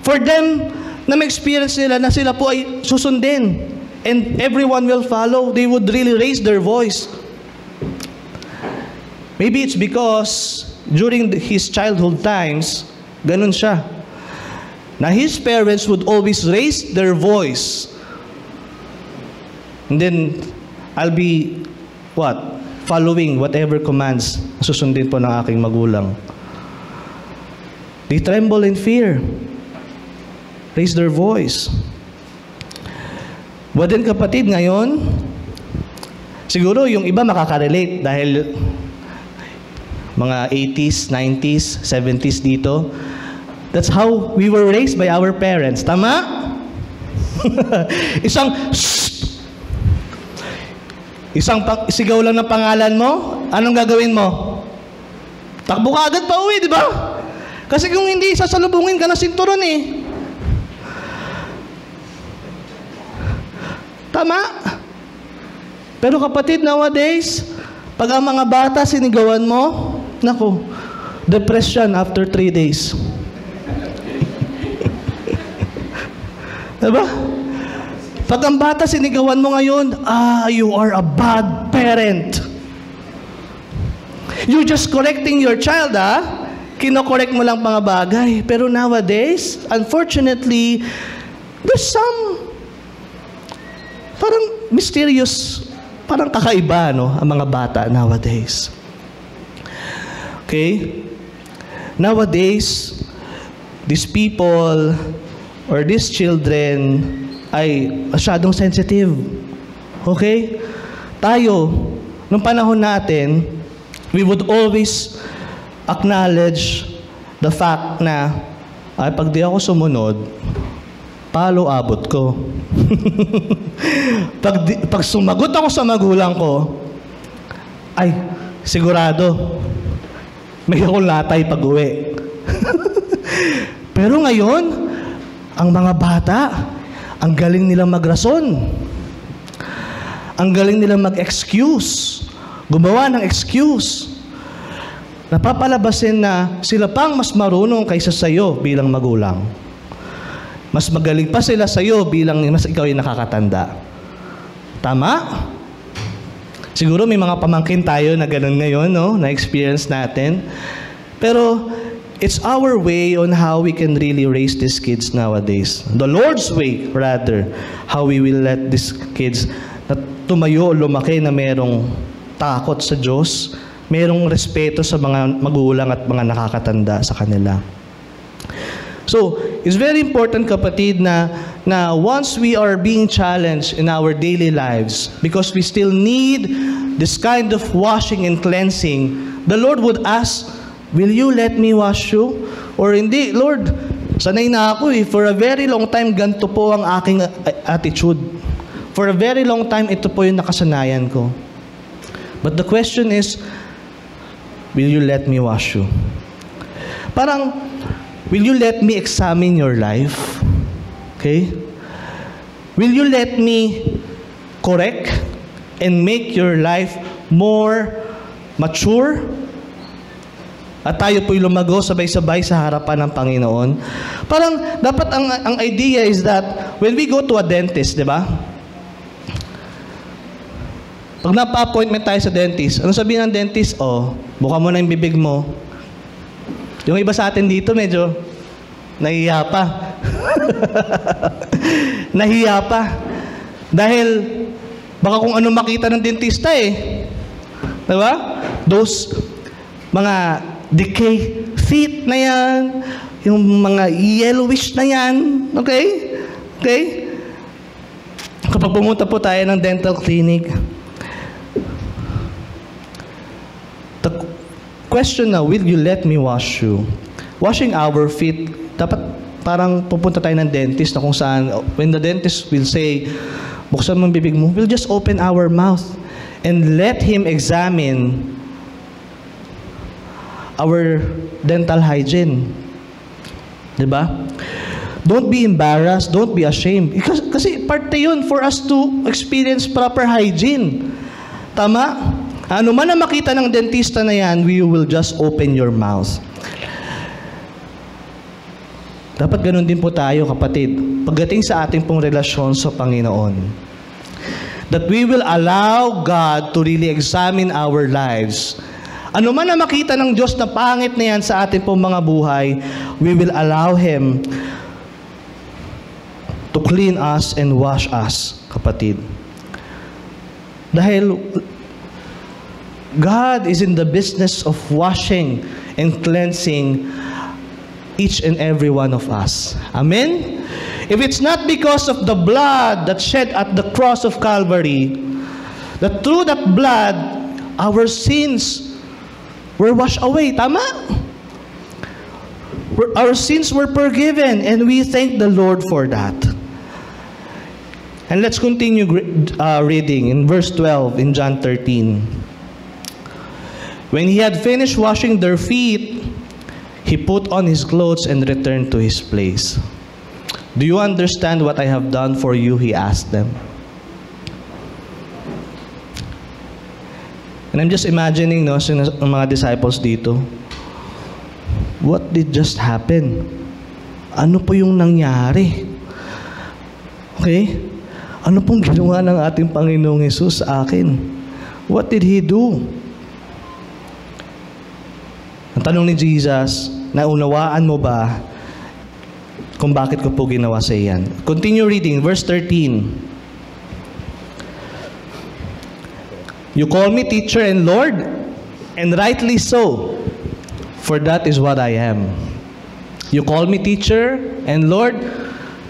For them, na ma-experience nila na sila po ay susundin and everyone will follow, they would really raise their voice. Maybe it's because during his childhood times, ganun siya. Na his parents would always raise their voice. And then, I'll be, what? Following whatever commands susundin po ng aking magulang. They tremble in fear. Raise their voice. But then, kapatid, ngayon, Siguro yung iba makaka-relate dahil mga 80s, 90s, 70s dito. That's how we were raised by our parents. Tama? Sigaw lang ng pangalan mo, anong gagawin mo? Takbo ka agad pa uwi, di ba? Kasi kung hindi, sasalubungin ka ng sinturon eh. Tama? Pero kapatid, nowadays, pag ang mga bata sinigawan mo, naku, depression after 3 days. Diba? Pag ang bata sinigawan mo ngayon, you are a bad parent. You just correcting your child, kino-correct mo lang mga bagay. Pero nowadays, unfortunately, there's some parang mysterious, parang kakaiba, no, ang mga bata nowadays. Okay? Nowadays, these people or these children ay masyadong sensitive. Okay? Tayo, nung panahon natin, we would always acknowledge the fact na ay pag di ako sumunod, palo abot ko. pag sumagot ako sa magulang ko, ay sigurado may akong latay pag uwi. Pero ngayon, ang mga bata, ang galing nilang magrason. Ang galing nilang mag-excuse. Gumawa ng excuse. Napapalabasin na sila pang mas marunong kaysa sa'yo bilang magulang. Mas magaling pa sila sa'yo bilang mas ikaw yung nakakatanda. Tama? Siguro may mga pamangkin tayo na ganun ngayon, no? Na-experience natin. Pero it's our way on how we can really raise these kids nowadays. The Lord's way, rather, how we will let these kids na tumayo, lumaki na merong takot sa Diyos, merong respeto sa mga magulang at mga nakakatanda sa kanila. So, it's very important, kapatid, na once we are being challenged in our daily lives, because we still need this kind of washing and cleansing, the Lord would ask, will you let me wash you? Or hindi, Lord, sanay na ako eh. For a very long time, ganito po ang aking attitude. For a very long time, ito po yung nakasanayan ko. But the question is, will you let me wash you? Parang, will you let me examine your life? Okay? Will you let me correct and make your life more mature? At tayo po'y lumago sabay-sabay sa harapan ng Panginoon. Parang dapat ang idea is that when we go to a dentist, di ba? Pag napa-appointment tayo sa dentist, ano sabihin ng dentist? Oh, buka mo na yung bibig mo. Yung iba sa atin dito medyo nahiya pa. Nahiya pa. Dahil baka kung ano makita ng dentista eh. Diba? Those mga decay teeth na yan, yung mga yellowish na yan. Okay? Okay? Kapag pumunta po tayo ng dental clinic, the question now, will you let me wash you? Washing our feet, dapat parang pupunta tayo ng dentist na kung saan, when the dentist will say, buksan mo ang bibig mo, we'll just open our mouth and let him examine our dental hygiene. Diba? Don't be embarrassed, don't be ashamed. Kasi parte yun for us to experience proper hygiene. Tama? Ano man na makita ng dentista na yan, we will just open your mouth. Dapat ganun din po tayo, kapatid, pagdating sa ating pong relasyon sa Panginoon. That we will allow God to really examine our lives. Ano man na makita ng Diyos na pangit na yan sa ating pong mga buhay, we will allow Him to clean us and wash us, kapatid. Dahil God is in the business of washing and cleansing each and every one of us. Amen? If it's not because of the blood that shed at the cross of Calvary, That through that blood, our sins were washed away. Tama? Our sins were forgiven, and we thank the Lord for that. And let's continue reading in verse 12 in John 13. When he had finished washing their feet, he put on his clothes and returned to his place. Do you understand what I have done for you? He asked them. And I'm just imagining, no, mga disciples dito, what did just happen? Ano po yung nangyari? Okay? Ano pong ginawa ng ating Panginoong Hesus sa akin? What did He do? Ang tanong ni Jesus, naunawaan mo ba kung bakit ko po ginawa sa iyan? Continue reading, verse 13. You call me teacher and Lord, and rightly so, for that is what I am. You call me teacher and Lord,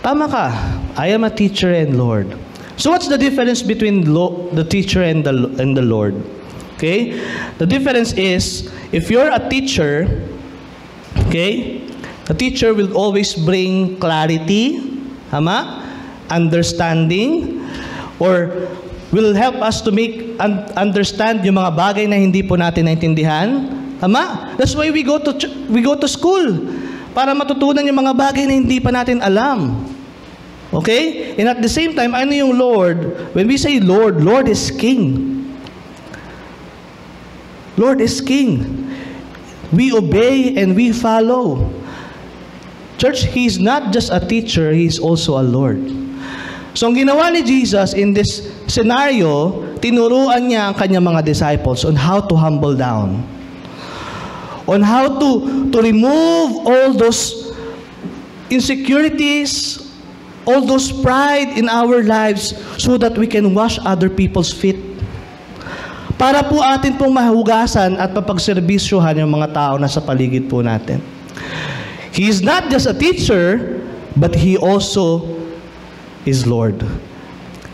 tama ka, I am a teacher and Lord. So what's the difference between the teacher and the Lord? Okay? The difference is, if you're a teacher, okay, the teacher will always bring clarity, tama, understanding, or will help us to make understand yung mga bagay na hindi po natin naintindihan. Tama? That's why we go to school, para matutunan yung mga bagay na hindi pa natin alam. Okay? And at the same time, ano yung Lord? When we say Lord, Lord is King. Lord is King. We obey and we follow. Church, He's not just a teacher, He's also a Lord. So, ang ginawa ni Jesus in this scenario, tinuruan niya ang kanyang mga disciples on how to humble down. On how to remove all those insecurities, all those pride in our lives so that we can wash other people's feet. Para po atin pong mahugasan at mapagserbisyuhan yung mga tao na sa paligid po natin. He is not just a teacher, but He also is Lord.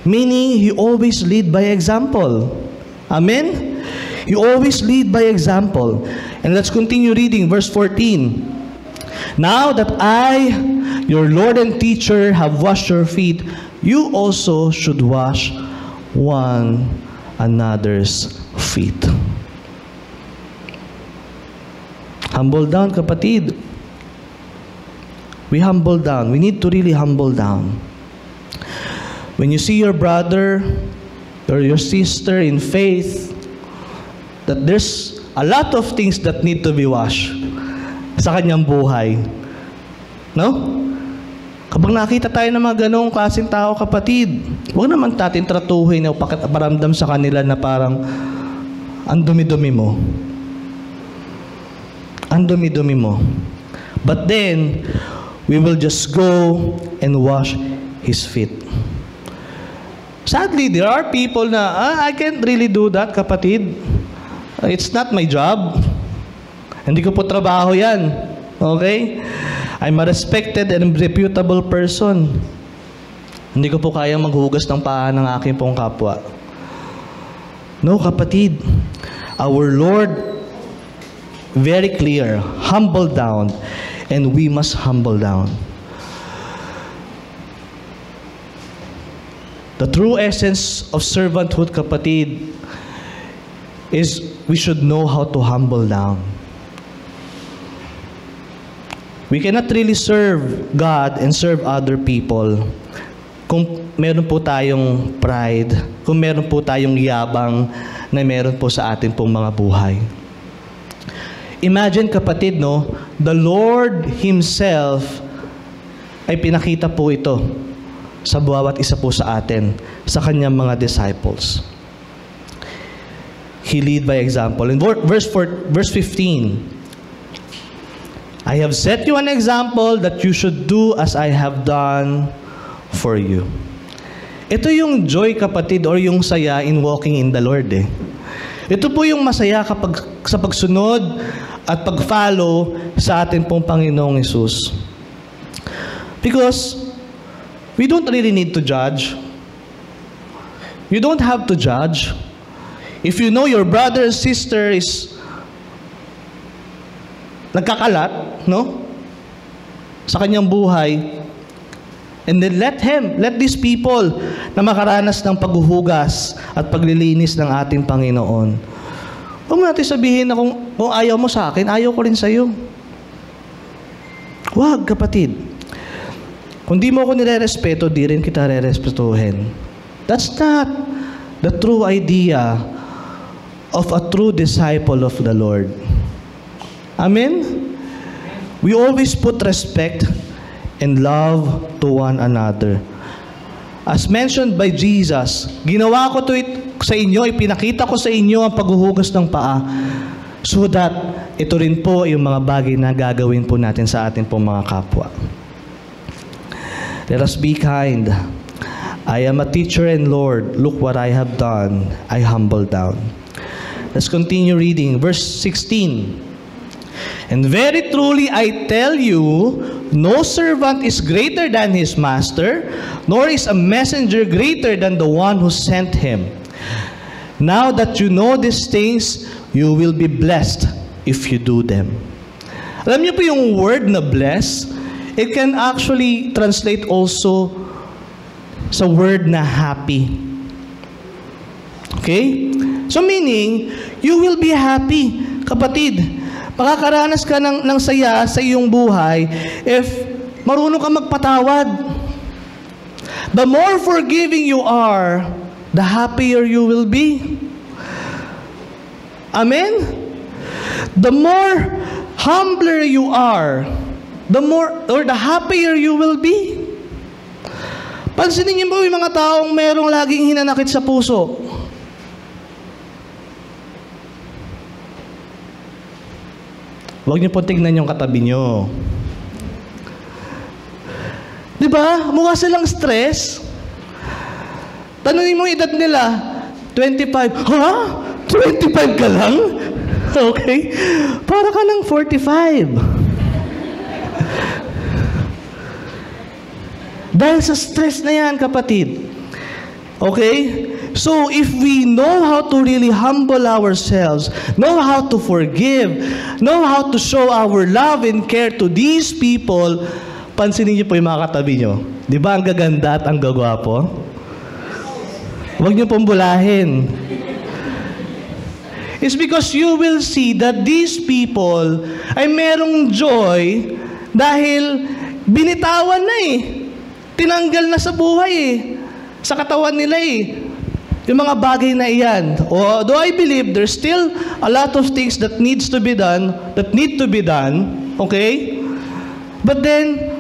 Meaning, He always lead by example. Amen? He always lead by example. And let's continue reading verse 14. Now that I, your Lord and teacher, have washed your feet, you also should wash one another's feet. Humble down, kapatid. We humble down. We need to really humble down. When you see your brother or your sister in faith, that there's a lot of things that need to be washed sa kanyang buhay. No? Kapag nakita tayo ng mga ganong klaseng tao, kapatid, huwag naman natin tratuhin o paramdam sa kanila na parang ang dumi-dumi mo. Ang dumi-dumi mo. But then, we will just go and wash his feet. Sadly, there are people na, I can't really do that, kapatid. It's not my job. Hindi ko po trabaho yan. Okay? I'm a respected and reputable person. Hindi ko po kayang maghugas ng paa ng aking pong kapwa. No, kapatid. Our Lord, very clear, humble down, and we must humble down. The true essence of servanthood, kapatid, is we should know how to humble down. We cannot really serve God and serve other people kung meron po tayong pride, kung meron po tayong yabang na meron po sa atin pong mga buhay. Imagine, kapatid, no, the Lord Himself ay pinakita po ito sa bawat isa po sa atin, sa Kanyang mga disciples. He lead by example. In verse 15, I have set you an example that you should do as I have done for you. Ito yung joy, kapatid, or yung saya in walking in the Lord. Ito po yung masaya kapag sa pagsunod at pag-follow sa atin pong Panginoong Hesus. Because we don't really need to judge. You don't have to judge. If you know your brother or sister is nagkakalat, no? Sa kanyang buhay, and then let these people na makaranas ng paghuhugas at paglilinis ng ating Panginoon. Huwag natin sabihin na kung ayaw mo sa akin, ayaw ko rin sa iyo. Huwag, kapatid. Kung di mo ako nire-respeto, di rin kita re-respetuhin. That's not the true idea of a true disciple of the Lord. Amen? We always put respect and love to one another. As mentioned by Jesus, ginawa ko to sa inyo, ipinakita ko sa inyo ang paghuhugas ng paa so that ito rin po yung mga bagay na gagawin po natin sa ating pong mga kapwa. Let us be kind. I am a teacher and Lord, look what I have done. I humble down. Let's continue reading. Verse 16. And very truly I tell you, no servant is greater than his master, nor is a messenger greater than the one who sent him. Now that you know these things, you will be blessed if you do them. Alam niyo po yung word na bless, it can actually translate also sa word na happy. Okay? So meaning, you will be happy, kapatid. Makakaranas ka ng saya sa iyong buhay if marunong ka magpatawad. The more forgiving you are, the happier you will be. Amen? The more humbler you are, the happier you will be. Pansinin niyo po yung mga taong merong laging hinanakit sa puso. Huwag niyo po tignan yung katabi niyo. Di ba? Mukha silang stress. Tanungin mo yung edad nila, 25. Ha? 25 ka lang? Okay. Para ka ng 45. Dahil sa stress na yan, kapatid. Okay? So, if we know how to really humble ourselves, know how to forgive, know how to show our love and care to these people, pansinin niyo po yung mga katabi niyo. Di ba ang gaganda at ang gagwapo? Huwag niyo pong bulahin. It's because you will see that these people ay merong joy dahil binitawan na eh. Tinanggal na sa buhay eh. Sa katawan nila eh. Yung mga bagay na iyan. Although I believe there's still a lot of things that need to be done, okay? But then,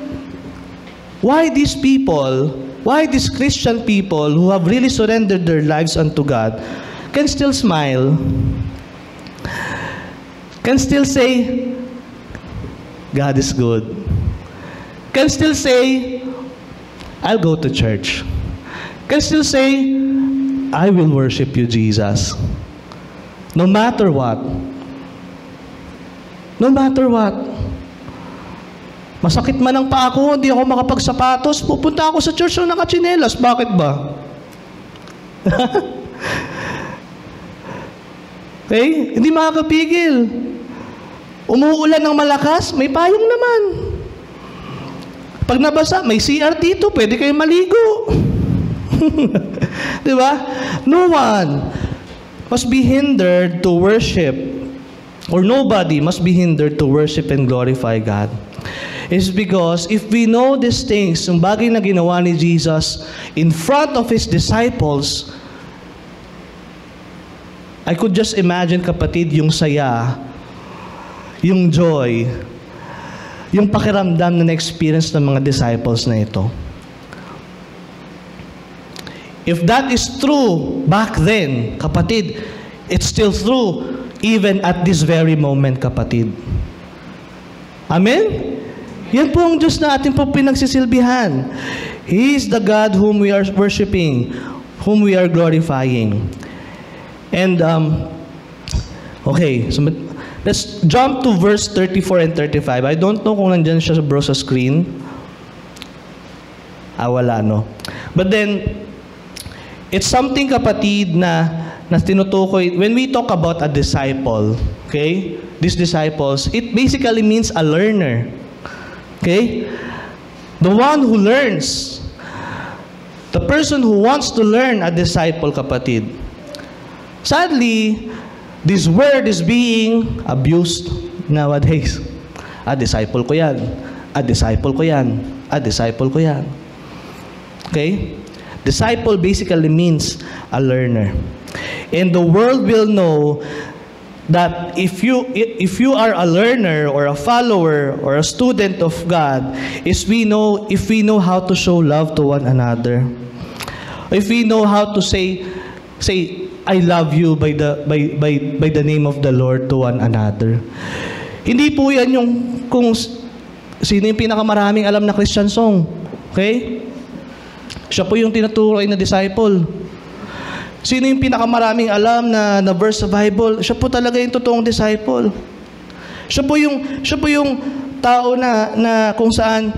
why these Christian people who have really surrendered their lives unto God can still smile, can still say, God is good, can still say, I'll go to church, can still say, I will worship you, Jesus. No matter what. No matter what. Masakit man ang paa ko, hindi ako makapagsapatos, pupunta ako sa church na nakatsinelas. Bakit ba? Okay? Hindi makakapigil. Umuulan ng malakas, may payong naman. Pag nabasa, may CR dito, pwede kayo maligo. Di ba? No one must be hindered to worship, or nobody must be hindered to worship and glorify God. It's because if we know these things, yung bagay na ginawa ni Jesus in front of His disciples, I could just imagine, kapatid, yung saya, yung joy, yung pakiramdam na na-experience ng mga disciples na ito. If that is true back then, kapatid, it's still true even at this very moment, kapatid. Amen? Yan po ang Diyos na ating po pinagsisilbihan. He is the God whom we are worshiping, whom we are glorifying. And, okay, so let's jump to verse 34 and 35. I don't know kung nandyan siya bro sa screen. Wala, no? But then, It's something, kapatid, na tinutukoy. When we talk about a disciple, okay, these disciples, it basically means a learner. Okay? The one who learns. The person who wants to learn, a disciple, kapatid. Sadly, this word is being abused nowadays. A disciple ko yan. A disciple ko yan. A disciple ko yan. Okay? Disciple basically means a learner. And the world will know that if you are a learner or a follower or a student of God, if we know how to show love to one another. If we know how to say I love you by the name of the Lord to one another. Hindi po yan yung kung sino yung pinakamaraming alam na Christian song. Okay? Siya po yung tinutukoy na disciple. Sino yung pinakamaraming alam na verse sa Bible? Siya po talaga yung totoong disciple. Siya po yung tao na kung saan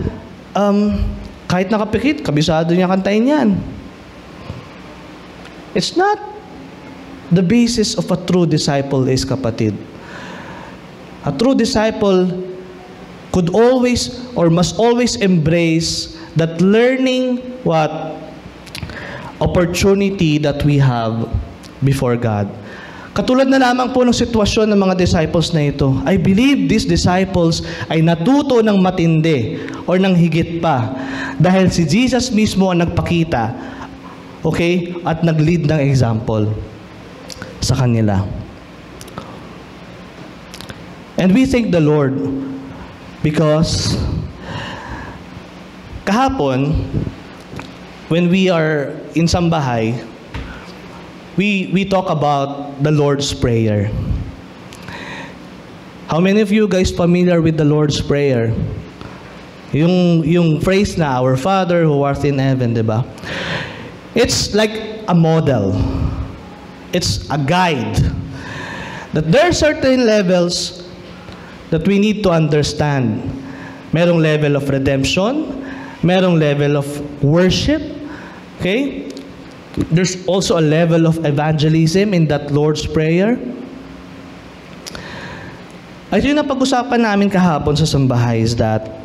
kahit nakapikit, kabisado niya kantahin yan. It's not the basis of a true disciple is, kapatid. A true disciple could always or must always embrace that learning opportunity that we have before God. Katulad na lamang po ng sitwasyon ng mga disciples na ito. I believe these disciples ay natuto ng matindi or ng higit pa dahil si Jesus mismo ang nagpakita, okay, at nag-lead ng example sa kanila. And we thank the Lord because kahapon, when we are in Sambahay, we talk about the Lord's Prayer. How many of you guys familiar with the Lord's Prayer? Yung phrase na, Our Father who art in heaven, di ba? It's like a model. It's a guide. That there are certain levels that we need to understand. Merong level of redemption, merong level of worship, okay? There's also a level of evangelism in that Lord's Prayer. At yun ang pag-usapan namin kahapon sa Sambahay is that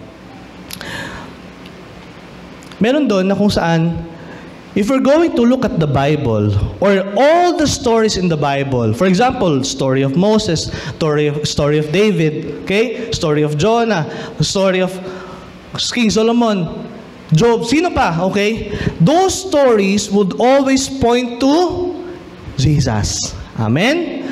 meron doon na kung saan if we're going to look at the Bible or all the stories in the Bible, for example, story of Moses, story of David, okay? Story of Jonah, story of King Solomon, Job, sino pa, okay? Those stories would always point to Jesus. Amen?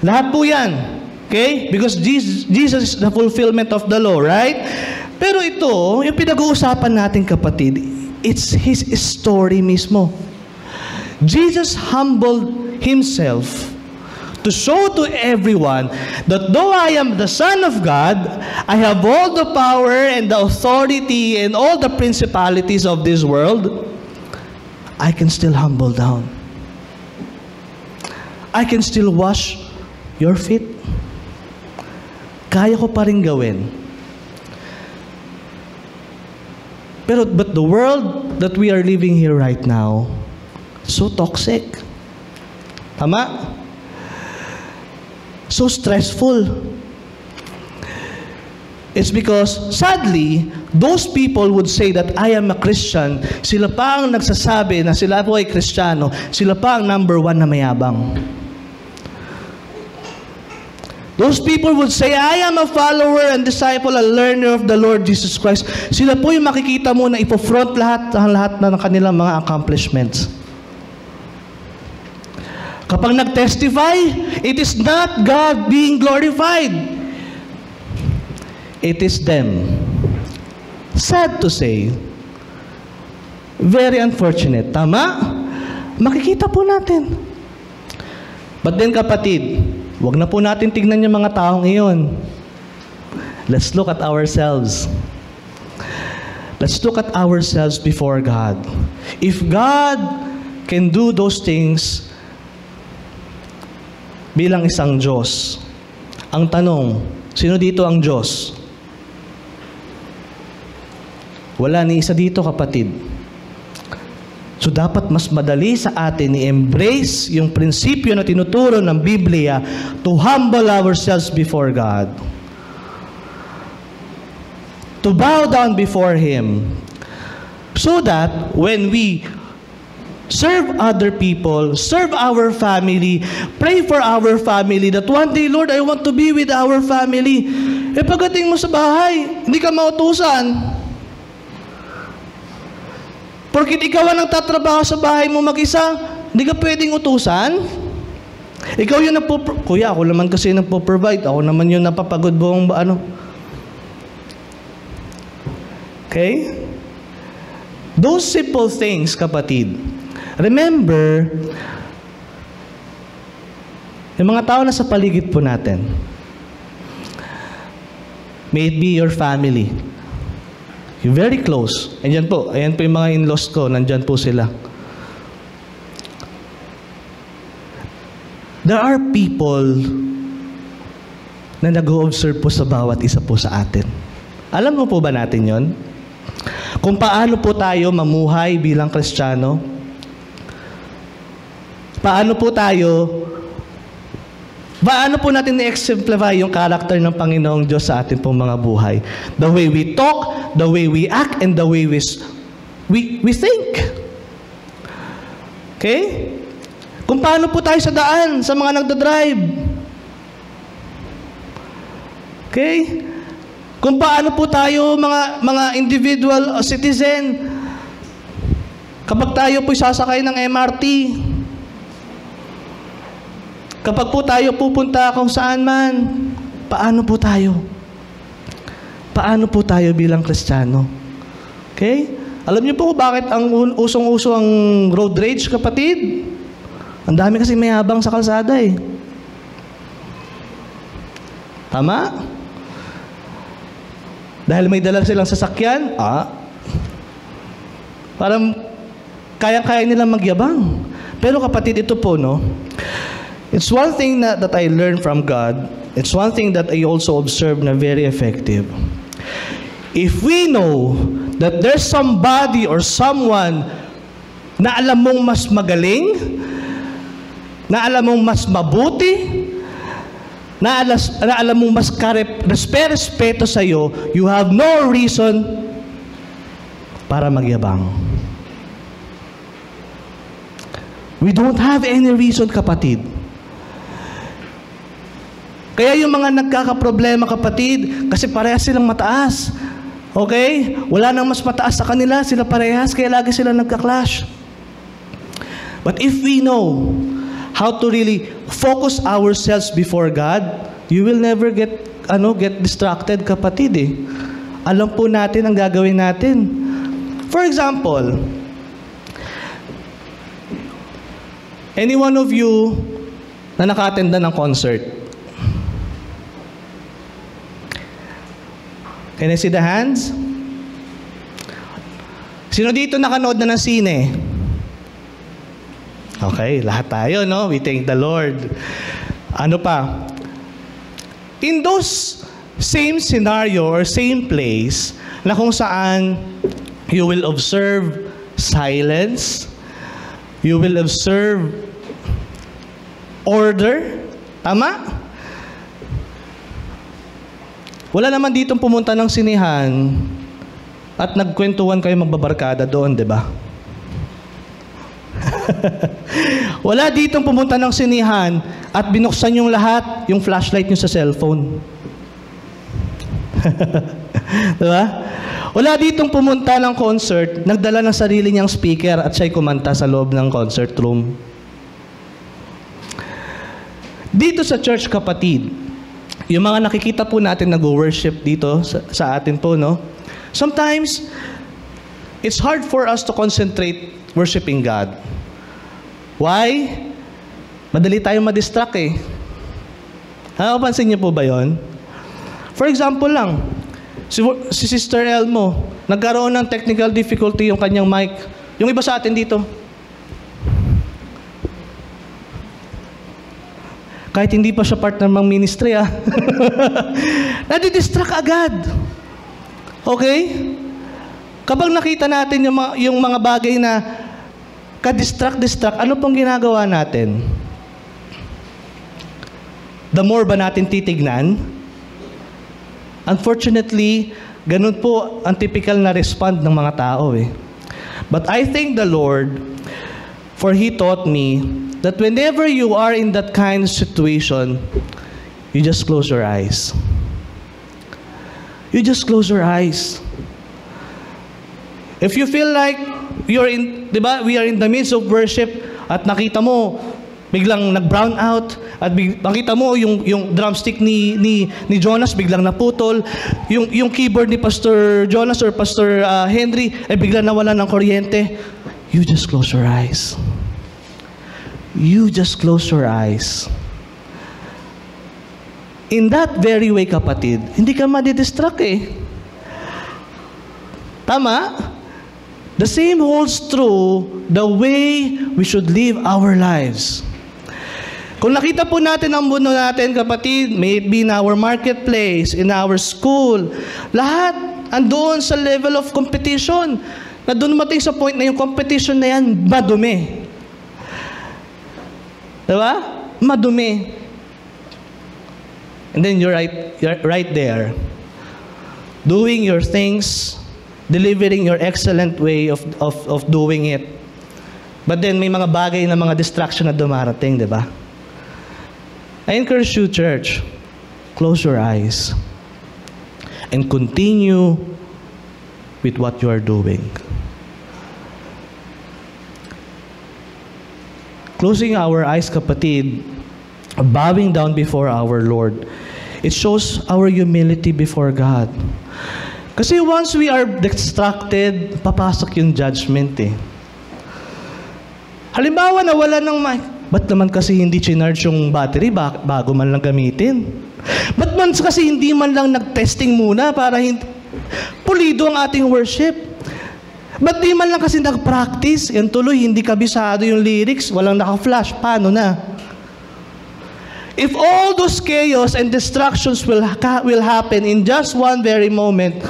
Lahat po yan. Okay? Because Jesus is the fulfillment of the law, right? Pero ito, yung pinag-uusapan natin, kapatid, it's His story mismo. Jesus humbled Himself to show to everyone that though I am the Son of God, I have all the power and the authority and all the principalities of this world, I can still humble down. I can still wash your feet. Kaya ko pa rin gawin. But the world that we are living here right now, so toxic. Tama? So stressful. It's because, sadly, those people would say that I am a Christian. Sila pa ang nagsasabi na sila po ay Kristiyano. Sila pa ang number one na mayabang. Those people would say, I am a follower and disciple, a learner of the Lord Jesus Christ. Sila po yung makikita mo na ipofront lahat na ng kanilang mga accomplishments. Kapag nag-testify, it is not God being glorified. It is them. Sad to say. Very unfortunate. Tama? Makikita po natin. But then, kapatid, wag na po natin tignan yung mga taong iyon. Let's look at ourselves. Let's look at ourselves before God. If God can do those things bilang isang Diyos, ang tanong, sino dito ang Diyos? Wala ni isa dito, kapatid. So dapat mas madali sa atin i-embrace yung prinsipyo na tinuturo ng Biblia to humble ourselves before God. To bow down before Him. So that when we serve other people, serve our family, pray for our family, that one day, Lord, I want to be with our family. Pagdating mo sa bahay, hindi ka mautusan. Porkit ikaw ang nagtatrabaho sa bahay mo mag-isa, hindi ka pwedeng utusan. Ikaw yung Kuya, ako naman kasi nagpo-provide. Ako naman yung napapagod buong Okay? Those simple things, kapatid. Remember, yung mga tao na sa paligid po natin, may it be your family, you're very close. Ayan po yung mga in-laws ko, nandyan po sila. There are people na nag-o-observe po sa bawat isa po sa atin. Alam mo po ba natin yon? Kung paano po tayo mamuhay bilang Kristiyano? Paano po natin i-exemplify yung character ng Panginoong Diyos sa atin pong mga buhay? The way we talk, the way we act, and the way we think. Okay? Kung paano po tayo sa daan, sa mga nagdadrive. Okay? Kung paano po tayo, mga individual citizen, kapag tayo po sasakay ng MRT, kapag po tayo pupunta kung saan man, paano po tayo? Paano po tayo bilang Kristiyano? Okay? Alam niyo po bakit ang usong-uso ang road rage, kapatid? Ang dami kasi mayabang sa kalsada eh. Tama? Dahil may dala silang sasakyan, parang kaya-kaya nilang magyabang. Pero kapatid, ito po, no? It's one thing that I learned from God. It's one thing that I also observed na very effective. If we know that there's somebody or someone na alam mong mas magaling, na alam mong mas mabuti, na alam mong mas respeto sa'yo, you have no reason para magyabang. We don't have any reason, kapatid. Kaya yung mga nagkakaproblema, kapatid, kasi parehas silang mataas. Okay? Wala nang mas mataas sa kanila, sila parehas, kaya lagi sila nagka-clash. But if we know how to really focus ourselves before God, you will never get distracted, kapatid eh. Alam po natin ang gagawin natin. For example, any one of you na naka-attend ng concert, can I see the hands? Sino dito nakanood na ng sine? Okay, lahat tayo, no? We thank the Lord. Ano pa? In those same scenario or same place na kung saan you will observe silence, you will observe order, tama? Wala naman ditong pumunta ng sinihan at nagkwentuhan kayo magbabarkada doon, di ba? Wala ditong pumunta ng sinihan at binuksan yung lahat, yung flashlight nyo sa cellphone. Di ba? Wala ditong pumunta ng concert, nagdala ng sarili niyang speaker at siya'y kumanta sa loob ng concert room. Dito sa church, kapatid, yung mga nakikita po natin nag-worship dito sa atin po, no? Sometimes, it's hard for us to concentrate worshiping God. Why? Madali tayong madistract eh. Nakapansin niyo po ba yon? For example lang, si Sister Elmo, nagkaroon ng technical difficulty yung kanyang mic. Yung iba sa atin dito, kahit hindi pa siya part ng mga ministry, nadidistract agad. Okay? Kapag nakita natin yung mga bagay na ka-distract, ano pong ginagawa natin? The more ba natin titignan? Unfortunately, ganun po ang typical na respond ng mga tao eh. But I thank the Lord for He taught me that whenever you are in that kind of situation, you just close your eyes. You just close your eyes. If you feel like you're in, di ba, we are in the midst of worship at nakita mo, biglang nag-brown out at nakita mo yung drumstick ni Jonas biglang naputol, yung keyboard ni Pastor Jonas or Pastor Henry ay biglang nawala ng kuryente, you just close your eyes. You just close your eyes. In that very way, kapatid, hindi ka madidistract eh. Tama? The same holds true the way we should live our lives. Kung nakita po natin ang mundo natin, kapatid, may it be in our marketplace, in our school, lahat andoon sa level of competition. Na doon mating sa point na yung competition na yan, madumi. Diba? Madumi. And then you're right there. Doing your things, delivering your excellent way of doing it. But then may mga bagay na mga distraction na dumarating, di ba? I encourage you, church, close your eyes and continue with what you are doing. Closing our eyes, kapatid, bowing down before our Lord, it shows our humility before God. Kasi once we are distracted, papasok yung judgment eh. Halimbawa, nawala ng mic. Ba't naman kasi hindi chinarge yung battery bago man lang gamitin? Ba't man kasi hindi man lang nag-testing muna para pulido ang ating worship? Ba't di man lang kasi nag-practice? Yan tuloy, hindi kabisado yung lyrics, walang naka-flash, paano na? If all those chaos and distractions will happen in just one very moment,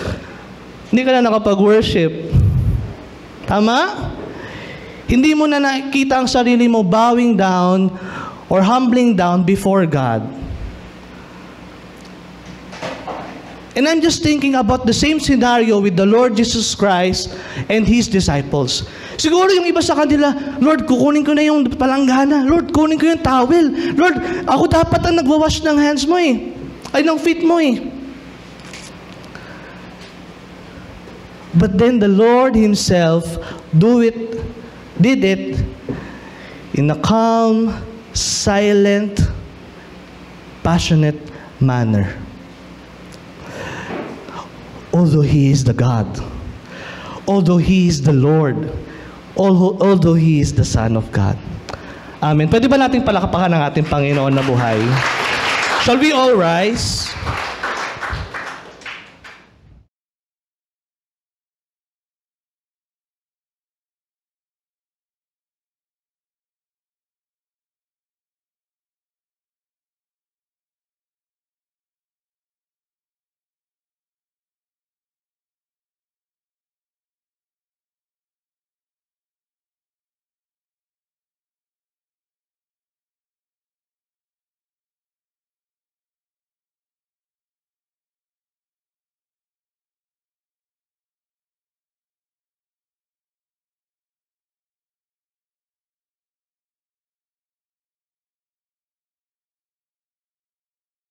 hindi ka na nakapag-worship. Tama? Hindi mo na nakikita ang sarili mo bowing down or humbling down before God. And I'm just thinking about the same scenario with the Lord Jesus Christ and His disciples. Siguro yung iba sa kanila, Lord, kukunin ko na yung palanggana. Lord, kunin ko yung towel. Lord, ako dapat ang nagwawash ng hands mo eh. Ay, ng feet mo eh. But then the Lord Himself did it in a calm, silent, passionate manner. Although He is the God, although He is the Lord, although He is the Son of God. Amen. Pwede ba nating palakpakan ang ating Panginoon na buhay? Shall we all rise?